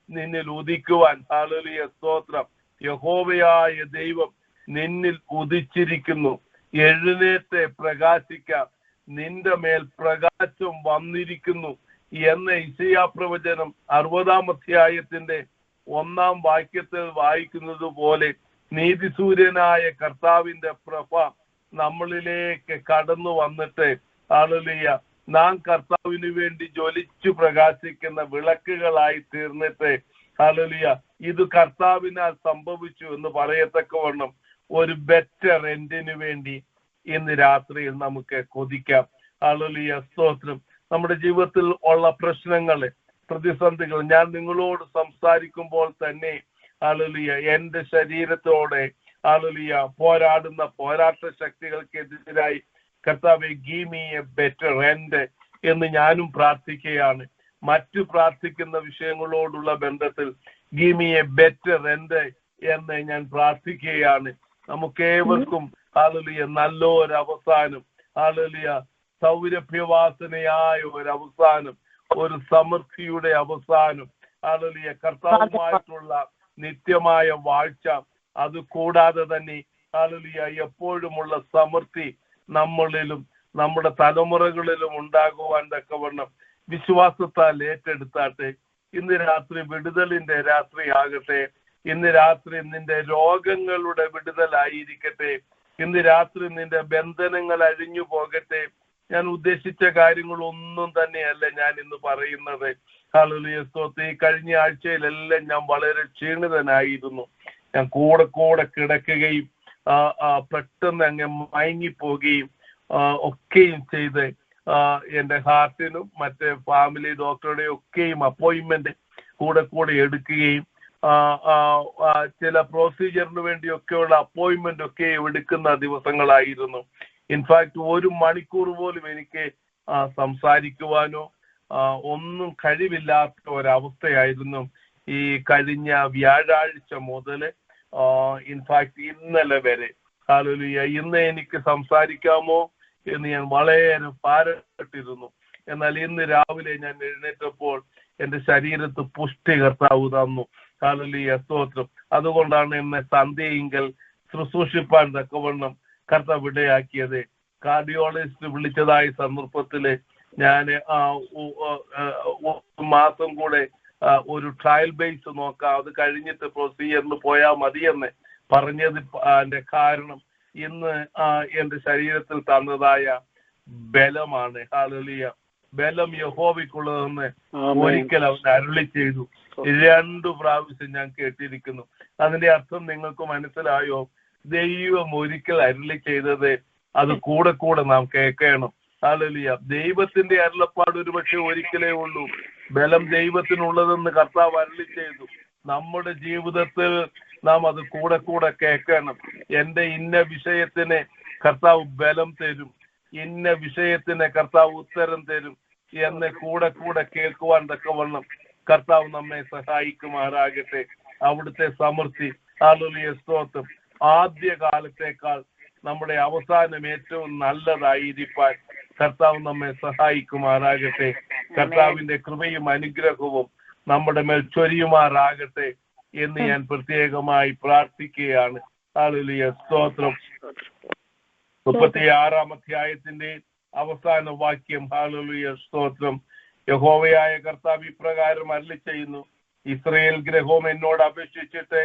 നിന്നിൽ ഉദിക്കുവാൻ. ഹല്ലേലൂയ, സ്തോത്രം. യഹോവയായ ദൈവം നിന്നിൽ ഉദിച്ചിരിക്കുന്നു, എഴുന്നേറ്റ് പ്രകാശിക്കാം, നിന്റെ മേൽ പ്രകാശം വന്നിരിക്കുന്നു എന്ന യിശയ്യാ പ്രവചനം 60-ാം അധ്യായത്തിന്റെ 1-ാം വാക്യത്തിൽ വായിക്കുന്നത് പോലെ നീതിസൂര്യനായ കർത്താവിന്റെ പ്രഭ നമ്മളിലേക്ക് കടന്നു വന്നിട്ട് ഹല്ലേലൂയ, നാം കർത്താവിന് വേണ്ടി ജ്വലിച്ചു പ്രകാശിക്കുന്ന വിളക്കുകളായി തീർന്നിട്ട് ഹല്ലേലൂയ, ഇത് കർത്താവിനാൽ സംഭവിച്ചു എന്ന് പറയത്തക്കവണ്ണം ഒരു ബെറ്റർ എൻഡിന് വേണ്ടി ഇന്ന് രാത്രിയിൽ നമുക്ക് കൊതിക്കാം. ഹല്ലേലൂയ, സ്തോത്രം. നമ്മുടെ ജീവിതത്തിൽ ഉള്ള പ്രശ്നങ്ങൾ, പ്രതിസന്ധികൾ ഞാൻ നിങ്ങളോട് സംസാരിക്കുമ്പോൾ തന്നെ ഹല്ലേലൂയ, എന്റെ ശരീരത്തോടെ ഹല്ലേലൂയ പോരാടുന്ന പോരാട്ട ശക്തികൾക്കെതിരായി കർത്താവേ, give me A better end എന്ന് ഞാനും പ്രാർത്ഥിക്കുകയാണ്. മറ്റു പ്രാർത്ഥിക്കുന്ന വിഷയങ്ങളോടുള്ള ബന്ധത്തിൽ give me A better end എന്ന് ഞാൻ പ്രാർത്ഥിക്കുകയാണ്. നമുക്കേവർക്കും ഹല്ലേലൂയ നല്ലൊരു അവസാനം, ഹല്ലേലൂയ സൗരഭ്യവാസനയായ ഒരു അവസാനം, ഒരു സമൃദ്ധിയുടെ അവസാനം, ഹല്ലേലൂയ കർത്താവുമായിട്ടുള്ള നിത്യമായ വാഴ്ച, അത് കൂടാതെ തന്നെ ഹല്ലേലൂയ എപ്പോഴുമുള്ള സമൃദ്ധി നമ്മളിലും നമ്മുടെ തലമുറകളിലും ഉണ്ടാകുവാൻ തക്കവണ്ണം വിശ്വാസത്താൽ ഏറ്റെടുത്താട്ടെ. ഇന്ന് രാത്രി വിടുതലിന്റെ രാത്രി ആകട്ടെ. ഇന്ന് രാത്രി നിന്റെ രോഗങ്ങളുടെ വിടുതലായിരിക്കട്ടെ. ഇന്ന് രാത്രി നിന്റെ ബന്ധനങ്ങൾ അഴിഞ്ഞു പോകട്ടെ. ഞാൻ ഉദ്ദേശിച്ച കാര്യങ്ങളൊന്നും തന്നെയല്ല ഞാൻ ഇന്ന് പറയുന്നത്. ഹല്ലേലൂയ, സ്തോത്രം. ഈ കഴിഞ്ഞ ആഴ്ചയിലെല്ലാം ഞാൻ വളരെ ക്ഷീണിതനായിരുന്നു. ഞാൻ കൂടെ കിടക്കുകയും പെട്ടെന്ന് അങ്ങ് മയങ്ങിപ്പോവുകയും ഒക്കെയും ചെയ്ത് എന്റെ ഹാർട്ടിനും മറ്റേ ഫാമിലി ഡോക്ടറുടെ ഒക്കെയും അപ്പോയിന്റ്മെന്റ് കൂടെ എടുക്കുകയും ചില പ്രൊസീജിയറിന് വേണ്ടിയൊക്കെയുള്ള അപ്പോയിന്റ്മെന്റ് ഒക്കെ എടുക്കുന്ന ദിവസങ്ങളായിരുന്നു. ഇൻഫാക്ട് 1 മണിക്കൂർ പോലും എനിക്ക് സംസാരിക്കുവാനോ ഒന്നും കഴിവില്ലാത്ത ഒരവസ്ഥയായിരുന്നു ഈ കഴിഞ്ഞ വ്യാഴാഴ്ച മുതൽ ഇൻഫാക്ട് ഇന്നലെ വരെ. ഹല്ലേലൂയ. ഇന്ന് എനിക്ക് സംസാരിക്കാമോ എന്ന് ഞാൻ വളരെ ഭാരപ്പെട്ടിരുന്നു. എന്നാൽ ഇന്ന് രാവിലെ ഞാൻ എഴുന്നേറ്റപ്പോൾ എന്റെ ശരീരത്ത് പുഷ്ടി കർത്താവ് തന്നു. ഹല്ലേലൂയ, സ്തോത്രം. അതുകൊണ്ടാണ് എന്നെ സന്ധ്യയിങ്കൽ ശുശ്രൂഷിപ്പാൻ തക്കവണ്ണം കർത്താവ് ഇടയാക്കിയത്. കാർഡിയോളജിസ്റ്റ് വിളിച്ചതായ സന്ദർഭത്തില് ഞാൻ 1 മാസം കൂടെ ഒരു ട്രയൽ ബേസ് നോക്കാം, അത് കഴിഞ്ഞിട്ട് പ്രൊസീജിയറിന് പോയാൽ മതിയെന്ന് പറഞ്ഞത് കാരണം ഇന്ന് എന്റെ ശരീരത്തിൽ തന്നതായ ബലമാണ്. ഹല്ലേലൂയ. ബലം യഹോവയ്ക്കുള്ളതെന്ന് ഒരിക്കൽ അവൻ അരുളി ചെയ്തു. 2 പ്രാവശ്യം ഞാൻ കേട്ടിരിക്കുന്നു. അതിന്റെ അർത്ഥം നിങ്ങൾക്ക് മനസ്സിലായോ? ദൈവം ഒരിക്കൽ അരുളി ചെയ്തത് അത് കൂടെ കൂടെ നാം കേൾക്കണം. ഹല്ലേലൂയ. ദൈവത്തിന്റെ അരുളപ്പാട് ഒരുപക്ഷെ ഒരിക്കലേ ഉള്ളൂ. ബലം ദൈവത്തിനുള്ളതെന്ന് കർത്താവ് അരുളി ചെയ്തു. നമ്മുടെ ജീവിതത്തിൽ നാം അത് കൂടെ കൂടെ കേൾക്കണം. എന്റെ ഇന്ന വിഷയത്തിന് കർത്താവ് ബലം തരും, ഇന്ന വിഷയത്തിന് കർത്താവ് ഉത്തരം തരും എന്ന് കൂടെ കൂടെ കേൾക്കുവാൻ തക്കവണ്ണം കർത്താവ് നമ്മെ സഹായിക്കുമാറാകട്ടെ. അവിടുത്തെ സമൃദ്ധി, ഹല്ലേലൂയ, സ്തോത്രം, ആദ്യ കാലത്തേക്കാൾ നമ്മുടെ അവസാനം ഏറ്റവും നല്ലതായിരിക്കാൻ കർത്താവ് നമ്മെ സഹായിക്കുമാറാകട്ടെ. കർത്താവിന്റെ കൃപയും അനുഗ്രഹവും നമ്മുടെ മേൽ ചൊരിയുമാറാകട്ടെ എന്ന് ഞാൻ പ്രത്യേകമായി പ്രാർത്ഥിക്കുകയാണ്. ഹല്ലേലൂയ, സ്തോത്രം. 36-ാം അധ്യായത്തിന്റെ അവസാന വാക്യം. ഹല്ലേലൂയ, സ്തോത്രം. യഹോവയായ കർത്താവ് ഇപ്രകാരം അരുളി ചെയ്യുന്നു, ഇസ്രായേൽ ഗൃഹവും എന്നോട് അപേക്ഷിച്ചിട്ട്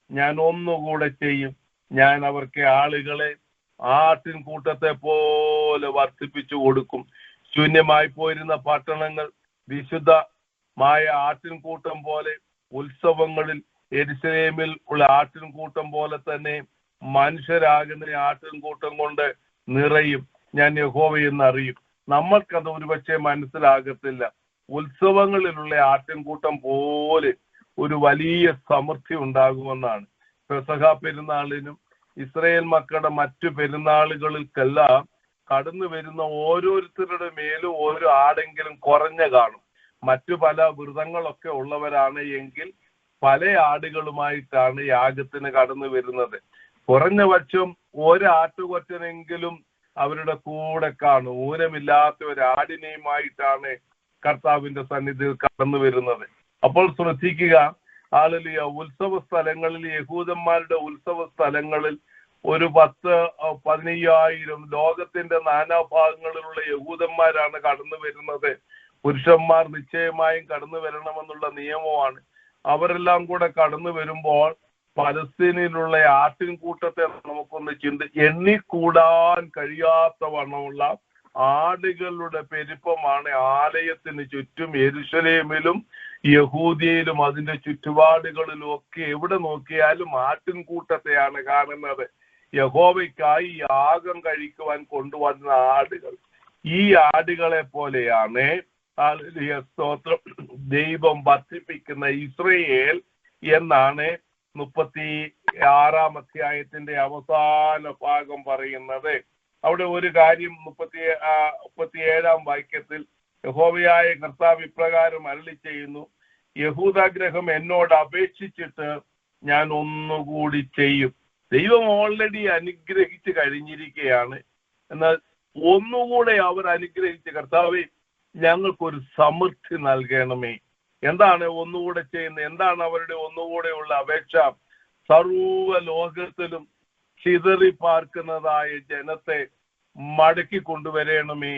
ഞാൻ ഒന്നുകൂടെ ചെയ്യും. ഞാൻ അവർക്ക് ആളുകളെ ആട്ടിൻകൂട്ടത്തെ പോലെ വർദ്ധിപ്പിച്ചു കൊടുക്കും. ശൂന്യമായി പോയിരുന്ന പട്ടണങ്ങൾ വിശുദ്ധമായ ആട്ടിൻകൂട്ടം പോലെ, ഉത്സവങ്ങളിൽ യെരൂശലേമിൽ ഉള്ള ആട്ടിൻകൂട്ടം പോലെ തന്നെ മനുഷ്യരാകുന്ന ആട്ടിൻകൂട്ടം കൊണ്ട് നിറയും. ഞാൻ യഹോവയെന്ന് അറിയും. നമ്മൾക്കത് ഒരുപക്ഷെ മനസ്സിലാകത്തില്ല. ഉത്സവങ്ങളിലുള്ള ആട്ടിൻകൂട്ടം പോലെ ഒരു വലിയ സമൃദ്ധി ഉണ്ടാകുമെന്നാണ്. പെസഹ പെരുന്നാളിനും ഇസ്രായേൽ മക്കളുടെ മറ്റു പെരുന്നാളുകൾക്കെല്ലാം കടന്നു വരുന്ന ഓരോരുത്തരുടെ മേലും ഓരോ ആടെങ്കിലും കുറഞ്ഞ കാണും. മറ്റു പല വ്രതങ്ങളൊക്കെ ഉള്ളവരാണ് എങ്കിൽ പല ആടുകളുമായിട്ടാണ് യാഗത്തിന് കടന്നു വരുന്നത്. കുറഞ്ഞ പക്ഷം ഒരാട്ടുകൊറ്റനെങ്കിലും അവരുടെ കൂടെ കാണും. ഊനമില്ലാത്ത ഒരാടിനെയുമായിട്ടാണ് കർത്താവിന്റെ സന്നിധിയിൽ കടന്നു വരുന്നത്. അപ്പോൾ ശ്രദ്ധിക്കുക, ഹല്ലേലൂയ, ഉത്സവ സ്ഥലങ്ങളിൽ, യഹൂദന്മാരുടെ ഉത്സവ സ്ഥലങ്ങളിൽ ഒരു 10-15,000 ലോകത്തിന്റെ നാനാഭാഗങ്ങളിലുള്ള യഹൂദന്മാരാണ് കടന്നു വരുന്നത്. പുരുഷന്മാർ നിശ്ചയമായും കടന്നു വരണമെന്നുള്ള നിയമമാണ്. അവരെല്ലാം കൂടെ കടന്നു വരുമ്പോൾ പലസ്തീനിലുള്ള ആട്ടിൻകൂട്ടത്തെ നമുക്കൊന്ന് എണ്ണിക്കൂടാൻ കഴിയാത്ത വണ്ണമുള്ള ആടുകളുടെ പെരുപ്പമാണ് ആലയത്തിന് ചുറ്റും യെരൂശലേമിലും യഹൂദിയയിലും അതിന്റെ ചുറ്റുപാടുകളിലും ഒക്കെ എവിടെ നോക്കിയാലും ആട്ടിൻകൂട്ടത്തെയാണ് കാണുന്നത്. യഹോവയ്ക്കായി യാഗം കഴിക്കുവാൻ കൊണ്ടുവന്ന ആടുകൾ. ഈ ആടുകളെ പോലെയാണ് സ്തോത്രം ദൈവം വർദ്ധിപ്പിക്കുന്ന ഇസ്രായേൽ എന്നാണ് 36-ാം അധ്യായത്തിന്റെ അവസാന ഭാഗം പറയുന്നത്. അവിടെ ഒരു കാര്യം 37-ാം വാക്യത്തിൽ യഹോവയായ കർത്താവ് ഇപ്രകാരം അരുളി ചെയ്യുന്നു, യഹൂദാഗ്രഹം എന്നോട് അപേക്ഷിച്ചിട്ട് ഞാൻ ഒന്നുകൂടി ചെയ്യും. ദൈവം ഓൾറെഡി അനുഗ്രഹിച്ച് കഴിഞ്ഞിരിക്കുകയാണ്. എന്നാൽ ഒന്നുകൂടെ അവർ അനുഗ്രഹിച്ച്, കർത്താവേ ഞങ്ങൾക്കൊരു സമൃദ്ധി നൽകണമേ. എന്താണ് ഒന്നുകൂടെ ചെയ്യുന്നത്? എന്താണ് അവരുടെ ഒന്നുകൂടെയുള്ള അപേക്ഷ? സർവ ലോകത്തിലും ചിതറി പാർക്കുന്നതായ ജനത്തെ മടക്കി കൊണ്ടുവരണമേ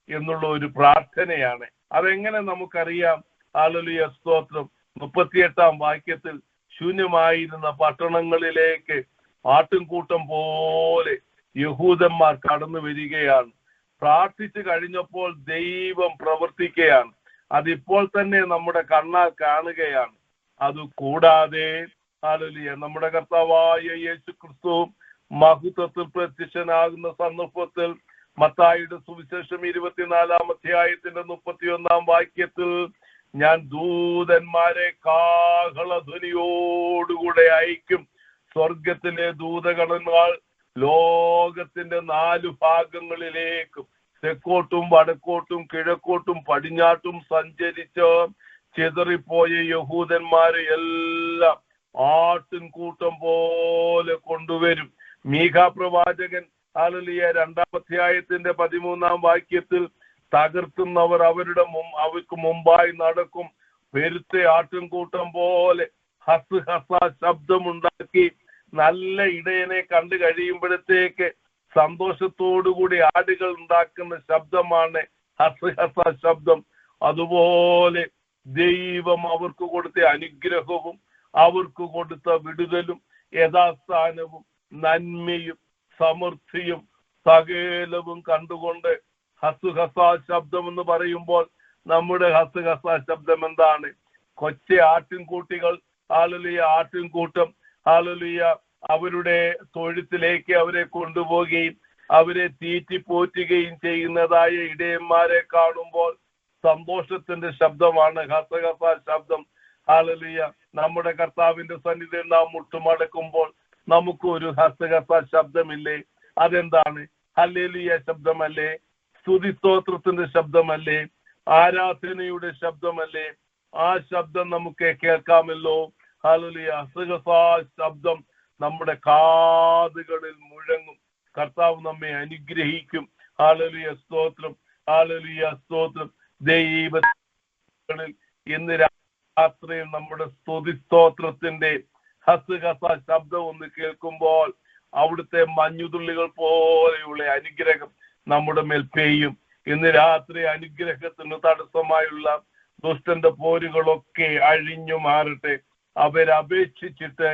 എന്നുള്ള ഒരു പ്രാർത്ഥനയാണ്. അതെങ്ങനെ നമുക്കറിയാം? ഹല്ലേലൂയ, സ്തോത്രം. 38-ാം വാക്യത്തിൽ ശൂന്യമായിരുന്ന പട്ടണങ്ങളിലേക്ക് ആട്ടിൻകൂട്ടം പോലെ യഹൂദന്മാർ കടന്നു വരികയാണ്. പ്രാർത്ഥിച്ചു കഴിഞ്ഞപ്പോൾ ദൈവം പ്രവർത്തിക്കുകയാണ്. അതിപ്പോൾ തന്നെ നമ്മുടെ കണ്ണാൽ കാണുകയാണ്. അതുകൂടാതെ ഹല്ലേലൂയ, നമ്മുടെ കർത്താവായ യേശു ക്രിസ്തു മഹത്വത്തിൽ പ്രത്യക്ഷനാകുന്ന സന്ദർഭത്തിൽ മത്തായിയുടെ സുവിശേഷം 24-ാം അധ്യായത്തിന്റെ 31-ാം വാക്യത്തിൽ ഞാൻ ദൂതന്മാരെ കാഹളധ്വനിയോടുകൂടെ അയക്കും. സ്വർഗത്തിലെ ദൂതഗണങ്ങൾ ലോകത്തിന്റെ 4 ഭാഗങ്ങളിലേക്കും തെക്കോട്ടും വടക്കോട്ടും കിഴക്കോട്ടും പടിഞ്ഞാട്ടും സഞ്ചരിച്ച് ചിതറിപ്പോയ യഹൂദന്മാരെ എല്ലാം ആട്ടിൻകൂട്ടം പോലെ കൊണ്ടുവരും. മീഖാ പ്രവാചകൻ ഹല്ലേലൂയ 2-ാം അധ്യായത്തിന്റെ 13-ാം വാക്യത്തിൽ തകർക്കുന്നവർ അവർക്ക് മുമ്പായി നടക്കും. പെരുത്ത ആട്ടിൻകൂട്ടം പോലെ ഹസ് ഹസ ശബ്ദമുണ്ടാക്കി. നല്ല ഇടയനെ കണ്ടു കഴിയുമ്പോഴത്തേക്ക് സന്തോഷത്തോടുകൂടി ആടുകൾ ഉണ്ടാക്കുന്ന ശബ്ദമാണ് ഹസ് ഹസ ശബ്ദം. അതുപോലെ ദൈവം അവർക്ക് കൊടുത്ത അനുഗ്രഹവും അവർക്ക് കൊടുത്ത വിടുതലും യഥാസ്ഥാനവും നന്മയും സമൃദ്ധിയും സകലവും കണ്ടുകൊണ്ട് ഹസുഹസ ശബ്ദം എന്ന് പറയുമ്പോൾ നമ്മുടെ ഹസുഹസ ശബ്ദം എന്താണ്? കൊച്ച ആട്ടിൻകൂട്ടികൾ ഹല്ലേലൂയ ആട്ടിൻകൂട്ടം ഹല്ലേലൂയ അവരുടെ തൊഴുത്തിലേക്ക് അവരെ കൊണ്ടുപോവുകയും അവരെ തീറ്റിപ്പോറ്റുകയും ചെയ്യുന്നതായ ഇടയന്മാരെ കാണുമ്പോൾ സന്തോഷത്തിന്റെ ശബ്ദമാണ് ഹസഹസ ശബ്ദം. ഹല്ലേലൂയ നമ്മുടെ കർത്താവിന്റെ സന്നിധിയിൽ നാം മുട്ടുമടക്കുമ്പോൾ നമുക്ക് ഒരു ഹസഹസ ശബ്ദമില്ലേ? അതെന്താണ്? ഹല്ലേലൂയ ശബ്ദമല്ലേ? സ്തുതിസ്തോത്രത്തിന്റെ ശബ്ദമല്ലേ? ആരാധനയുടെ ശബ്ദമല്ലേ? ആ ശബ്ദം നമുക്ക് കേൾക്കാമല്ലോ. ഹല്ലേലൂയ ഹസഹസ ശബ്ദം നമ്മുടെ കാതുകളിൽ മുഴങ്ങും. കർത്താവ് നമ്മെ അനുഗ്രഹിക്കും. ഹല്ലേലൂയ സ്തോത്രം, ഹല്ലേലൂയ സ്തോത്രം. ദൈവത്തിൽ ഇന്ന് രാത്രിയിൽ നമ്മുടെ സ്തുതിസ്തോത്രത്തിന്റെ ഹസഹസ ശബ്ദം ഒന്ന് കേൾക്കുമ്പോൾ അവിടുത്തെ മഞ്ഞുതുള്ളികൾ പോലെയുള്ള അനുഗ്രഹം നമ്മുടെ മേൽ പെയ്യും. ഇന്ന് രാത്രി അനുഗ്രഹത്തിന് തടസ്സമായുള്ള ദുഷ്ടന്റെ പോരുകളൊക്കെ അഴിഞ്ഞു മാറട്ടെ. അവരപേക്ഷിച്ചിട്ട്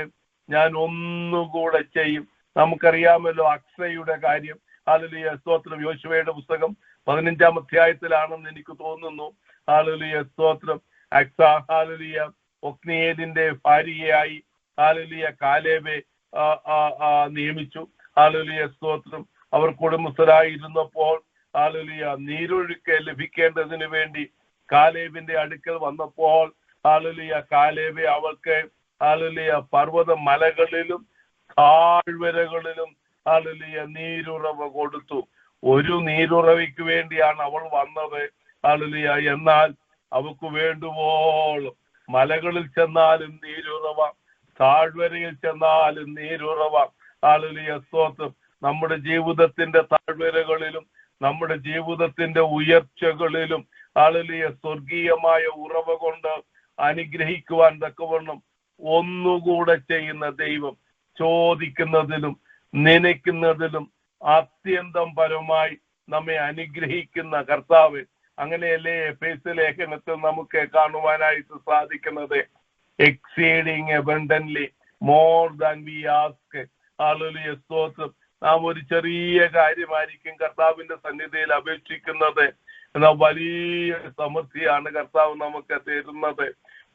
ഞാൻ ഒന്നുകൂടെ ചെയ്യും. നമുക്കറിയാമല്ലോ അക്സയുടെ കാര്യം. ഹല്ലേലൂയ സ്തോത്രം. യോശുവയുടെ പുസ്തകം 15-ാം അധ്യായത്തിലാണെന്ന് എനിക്ക് തോന്നുന്നു. ഹല്ലേലൂയ സ്തോത്രം. അക്സ ഹല്ലേലൂയ ഒത്നീയേലിന്റെ ഭാര്യയായി ഹല്ലേലൂയ കാലേബെ നിയമിച്ചു. ഹല്ലേലൂയ സ്തോത്രം. അവർ കുടുംബസ്ഥരായിരുന്നപ്പോൾ ഹല്ലേലൂയ നീരൊഴുക്ക് ലഭിക്കേണ്ടതിന് വേണ്ടി കാലേബിന്റെ അടുക്കൽ വന്നപ്പോൾ ഹല്ലേലൂയ കാലേബെ അവൾക്ക് ഹല്ലേലൂയ പർവ്വത മലകളിലും താഴ്വരകളിലും ഹല്ലേലൂയ നീരുറവ കൊടുത്തു. ഒരു നീരുറവയ്ക്ക് വേണ്ടിയാണ് അവൾ വന്നത്. ഹല്ലേലൂയ എന്നാൽ അവൾക്ക് വേണ്ടുവോളം മലകളിൽ ചെന്നാലും നീരുറവ, താഴ്വരയിൽ ചെന്നാലും നീരുറവ. ഹല്ലേലൂയ സ്തോത്രം. നമ്മുടെ ജീവിതത്തിന്റെ താഴ്വരകളിലും നമ്മുടെ ജീവിതത്തിന്റെ ഉയർച്ചകളിലും ഹല്ലേലൂയ സ്വർഗീയമായ ഉറവ കൊണ്ട് അനുഗ്രഹിക്കുവാൻ തക്കവണ്ണം ഒന്നുകൂടെ ചെയ്യുന്ന ദൈവം ചോദിക്കുന്നതിലും നനയ്ക്കുന്നതിലും അത്യന്തം പരമായി നമ്മെ അനുഗ്രഹിക്കുന്ന കർത്താവ്. അങ്ങനെയല്ലേ എഫേസ്യ ലേഖനത്തിൽ നമുക്ക് കാണുവാനായിട്ട് സാധിക്കുന്നത്? Exceeding abundantly more than V ask. Hallelujah സ്തോത്രം. നാം ഒരു ചെറിയ കാര്യമായിരിക്കും കർത്താവിന്റെ സന്നിധിയിൽ അപേക്ഷിക്കുന്നത്, എന്നാൽ വലിയ സമൃദ്ധിയാണ് കർത്താവ് നമുക്ക് തരുന്നത്.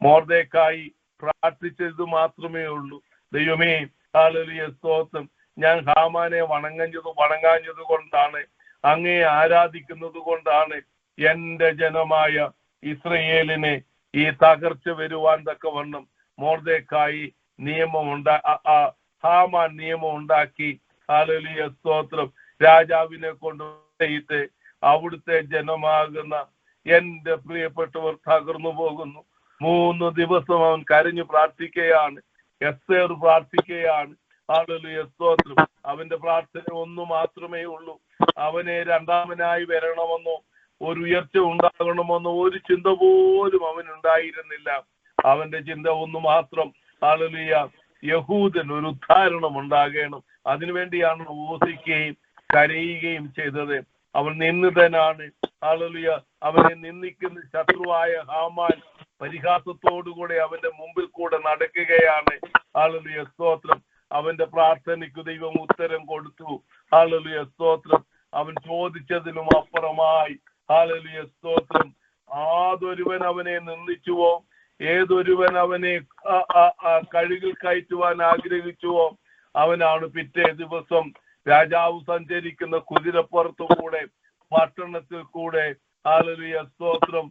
മൊർദെഖായി പ്രാർത്ഥിച്ചത് മാത്രമേ ഉള്ളൂ. ദൈവമേ ഹല്ലേലൂയ സ്തോത്രം, ഞാൻ ഹാമാനെ വണങ്ങാഞ്ഞത് കൊണ്ടാണ്, അങ്ങയെ ആരാധിക്കുന്നത് കൊണ്ടാണ് എന്റെ ജനമായ ഇസ്രയേലിനെ ഈ തകർച്ച വരുവാൻ തക്കവണ്ണം മൊർദെഖായി ഹാമാൻ നിയമം ഉണ്ടാക്കി. ഹല്ലേലൂയ സ്തോത്രം. രാജാവിനെ കൊണ്ടുപോയിട്ട് അവിടുത്തെ ജനമാകുന്ന എന്റെ പ്രിയപ്പെട്ടവർ തകർന്നു പോകുന്നു. 3 ദിവസം അവൻ കരഞ്ഞു പ്രാർത്ഥിക്കുകയാണ്. എസ്തേർ പ്രാർത്ഥിക്കുകയാണ്. ഹല്ലേലൂയ സ്തോത്രം. അവന്റെ പ്രാർത്ഥന ഒന്നു മാത്രമേ ഉള്ളൂ. അവനെ രണ്ടാമനായി വരണമെന്നോ ഒരു ഉയർച്ച ഉണ്ടാകണമെന്നോ ഒരു ചിന്ത പോലും അവനുണ്ടായിരുന്നില്ല. അവന്റെ ചിന്ത ഒന്ന് മാത്രം, ഹല്ലേലൂയ യഹൂദൻ ഒരു ഉദ്ധാരണം ഉണ്ടാകണം. അതിനുവേണ്ടിയാണ് ഓസിക്കുകയും കരയുകയും ചെയ്തത്. അവൻ നിന്ദിതനാണ്. ഹല്ലേലൂയ അവനെ നിന്ദിക്കുന്ന ശത്രുവായ ഹാമാൻ പരിഹാസത്തോടുകൂടെ അവന്റെ മുമ്പിൽ കൂടെ നടക്കുകയാണ്. ഹല്ലേലൂയ സ്തോത്രം. അവന്റെ പ്രാർത്ഥനയ്ക്ക് ദൈവം ഉത്തരം കൊടുത്തു. ഹല്ലേലൂയ സ്തോത്രം. അവൻ ചോദിച്ചതിനും അപ്പുറമായി ഹല്ലേലൂയ സ്തോത്രം. ആതൊരുവൻ അവനെ നിന്ദിച്ചുവോ, ഏതൊരുവൻ അവനെ കഴുകിൽ കയറ്റുവാൻ ആഗ്രഹിച്ചുവോ, അവനാണ് പിറ്റേ ദിവസം രാജാവ് സഞ്ചരിക്കുന്ന കുതിരപ്പുറത്തു കൂടെ പട്ടണത്തിൽ കൂടെ ഹല്ലേലൂയ സ്തോത്രം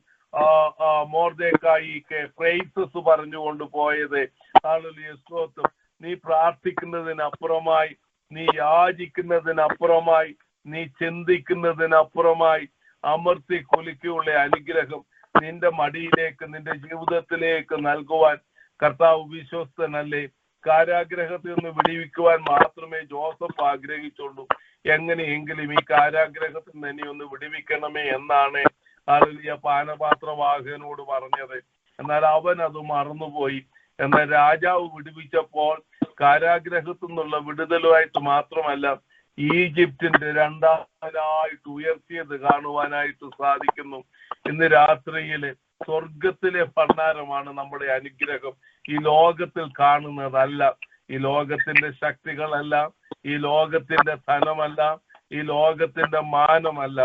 മോർദെഖായിക്ക് പ്രൈസസ് പറഞ്ഞുകൊണ്ട് പോയത്. ഹല്ലേലൂയ, സ്തോത്രം. നീ പ്രാർത്ഥിക്കുന്നതിനപ്പുറമായി, നീ യാചിക്കുന്നതിനപ്പുറമായി, നീ ചിന്തിക്കുന്നതിനപ്പുറമായി അമർത്തി കുലുക്കിയുള്ള അനുഗ്രഹം നിന്റെ മടിയിലേക്ക്, നിന്റെ ജീവിതത്തിലേക്ക് നൽകുവാൻ കർത്താവ് വിശ്വസ്തനല്ലേ? കാരാഗ്രഹത്തിൽ നിന്ന് വിടുവിക്കുവാൻ മാത്രമേ ജോസഫ് ആഗ്രഹിച്ചുള്ളൂ. എങ്ങനെയെങ്കിലും ഈ കാരാഗ്രഹത്തിൽ നിന്ന് ഇനി ഒന്ന് വിടുവിക്കണമേ എന്നാണ് ഹല്ലേലൂയ പാനപാത്രവാഹകനോട് പറഞ്ഞത്. എന്നാൽ അവൻ അത് മറന്നുപോയി. എന്നാൽ രാജാവ് വിടുവിച്ചപ്പോൾ കാരാഗ്രഹത്തിൽ നിന്നുള്ള വിടുതലുമായിട്ട് മാത്രമല്ല, ഈജിപ്തിന്റെ രണ്ടാമനായിട്ട് ഉയർത്തിയത് കാണുവാനായിട്ട് സാധിക്കുന്നു. ഇന്ന് രാത്രിയില് സ്വർഗത്തിലെ ഭണ്ഡാരമാണ് നമ്മുടെ അനുഗ്രഹം. ഈ ലോകത്തിൽ കാണുന്നതല്ല, ഈ ലോകത്തിന്റെ ശക്തികളല്ല, ഈ ലോകത്തിന്റെ ധനമല്ല, ഈ ലോകത്തിന്റെ മാനമല്ല.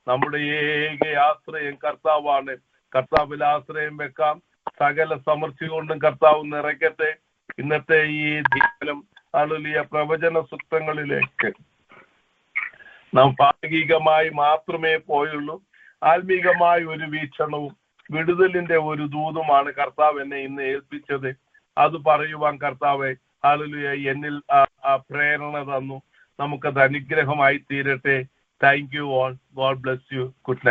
നമ്മുടെ ഏക ആശ്രയം കർത്താവാണ്. കർത്താവിൽ ആശ്രയം വെക്കാം. സകല സമൃദ്ധി കൊണ്ടും കർത്താവ് നിറയ്ക്കട്ടെ. ഇന്നത്തെ ഈ ധ്യാനം ഹല്ലേലൂയ പ്രവചന സൂക്തങ്ങളിലേക്ക് നാം ഭാഗികമായി മാത്രമേ പോയുള്ളൂ. ആത്മീകമായ ഒരു വീക്ഷണവും വിടുതലിന്റെ ഒരു ദൂതുമാണ് കർത്താവ് എന്നെ ഇന്ന് ഏൽപ്പിച്ചത്. അത് പറയുവാൻ കർത്താവെ ഹല്ലേലൂയ എന്നിൽ പ്രേരണ തന്നു. നമുക്കത് അനുഗ്രഹമായി തീരട്ടെ. Thank you all. God bless you. Good night.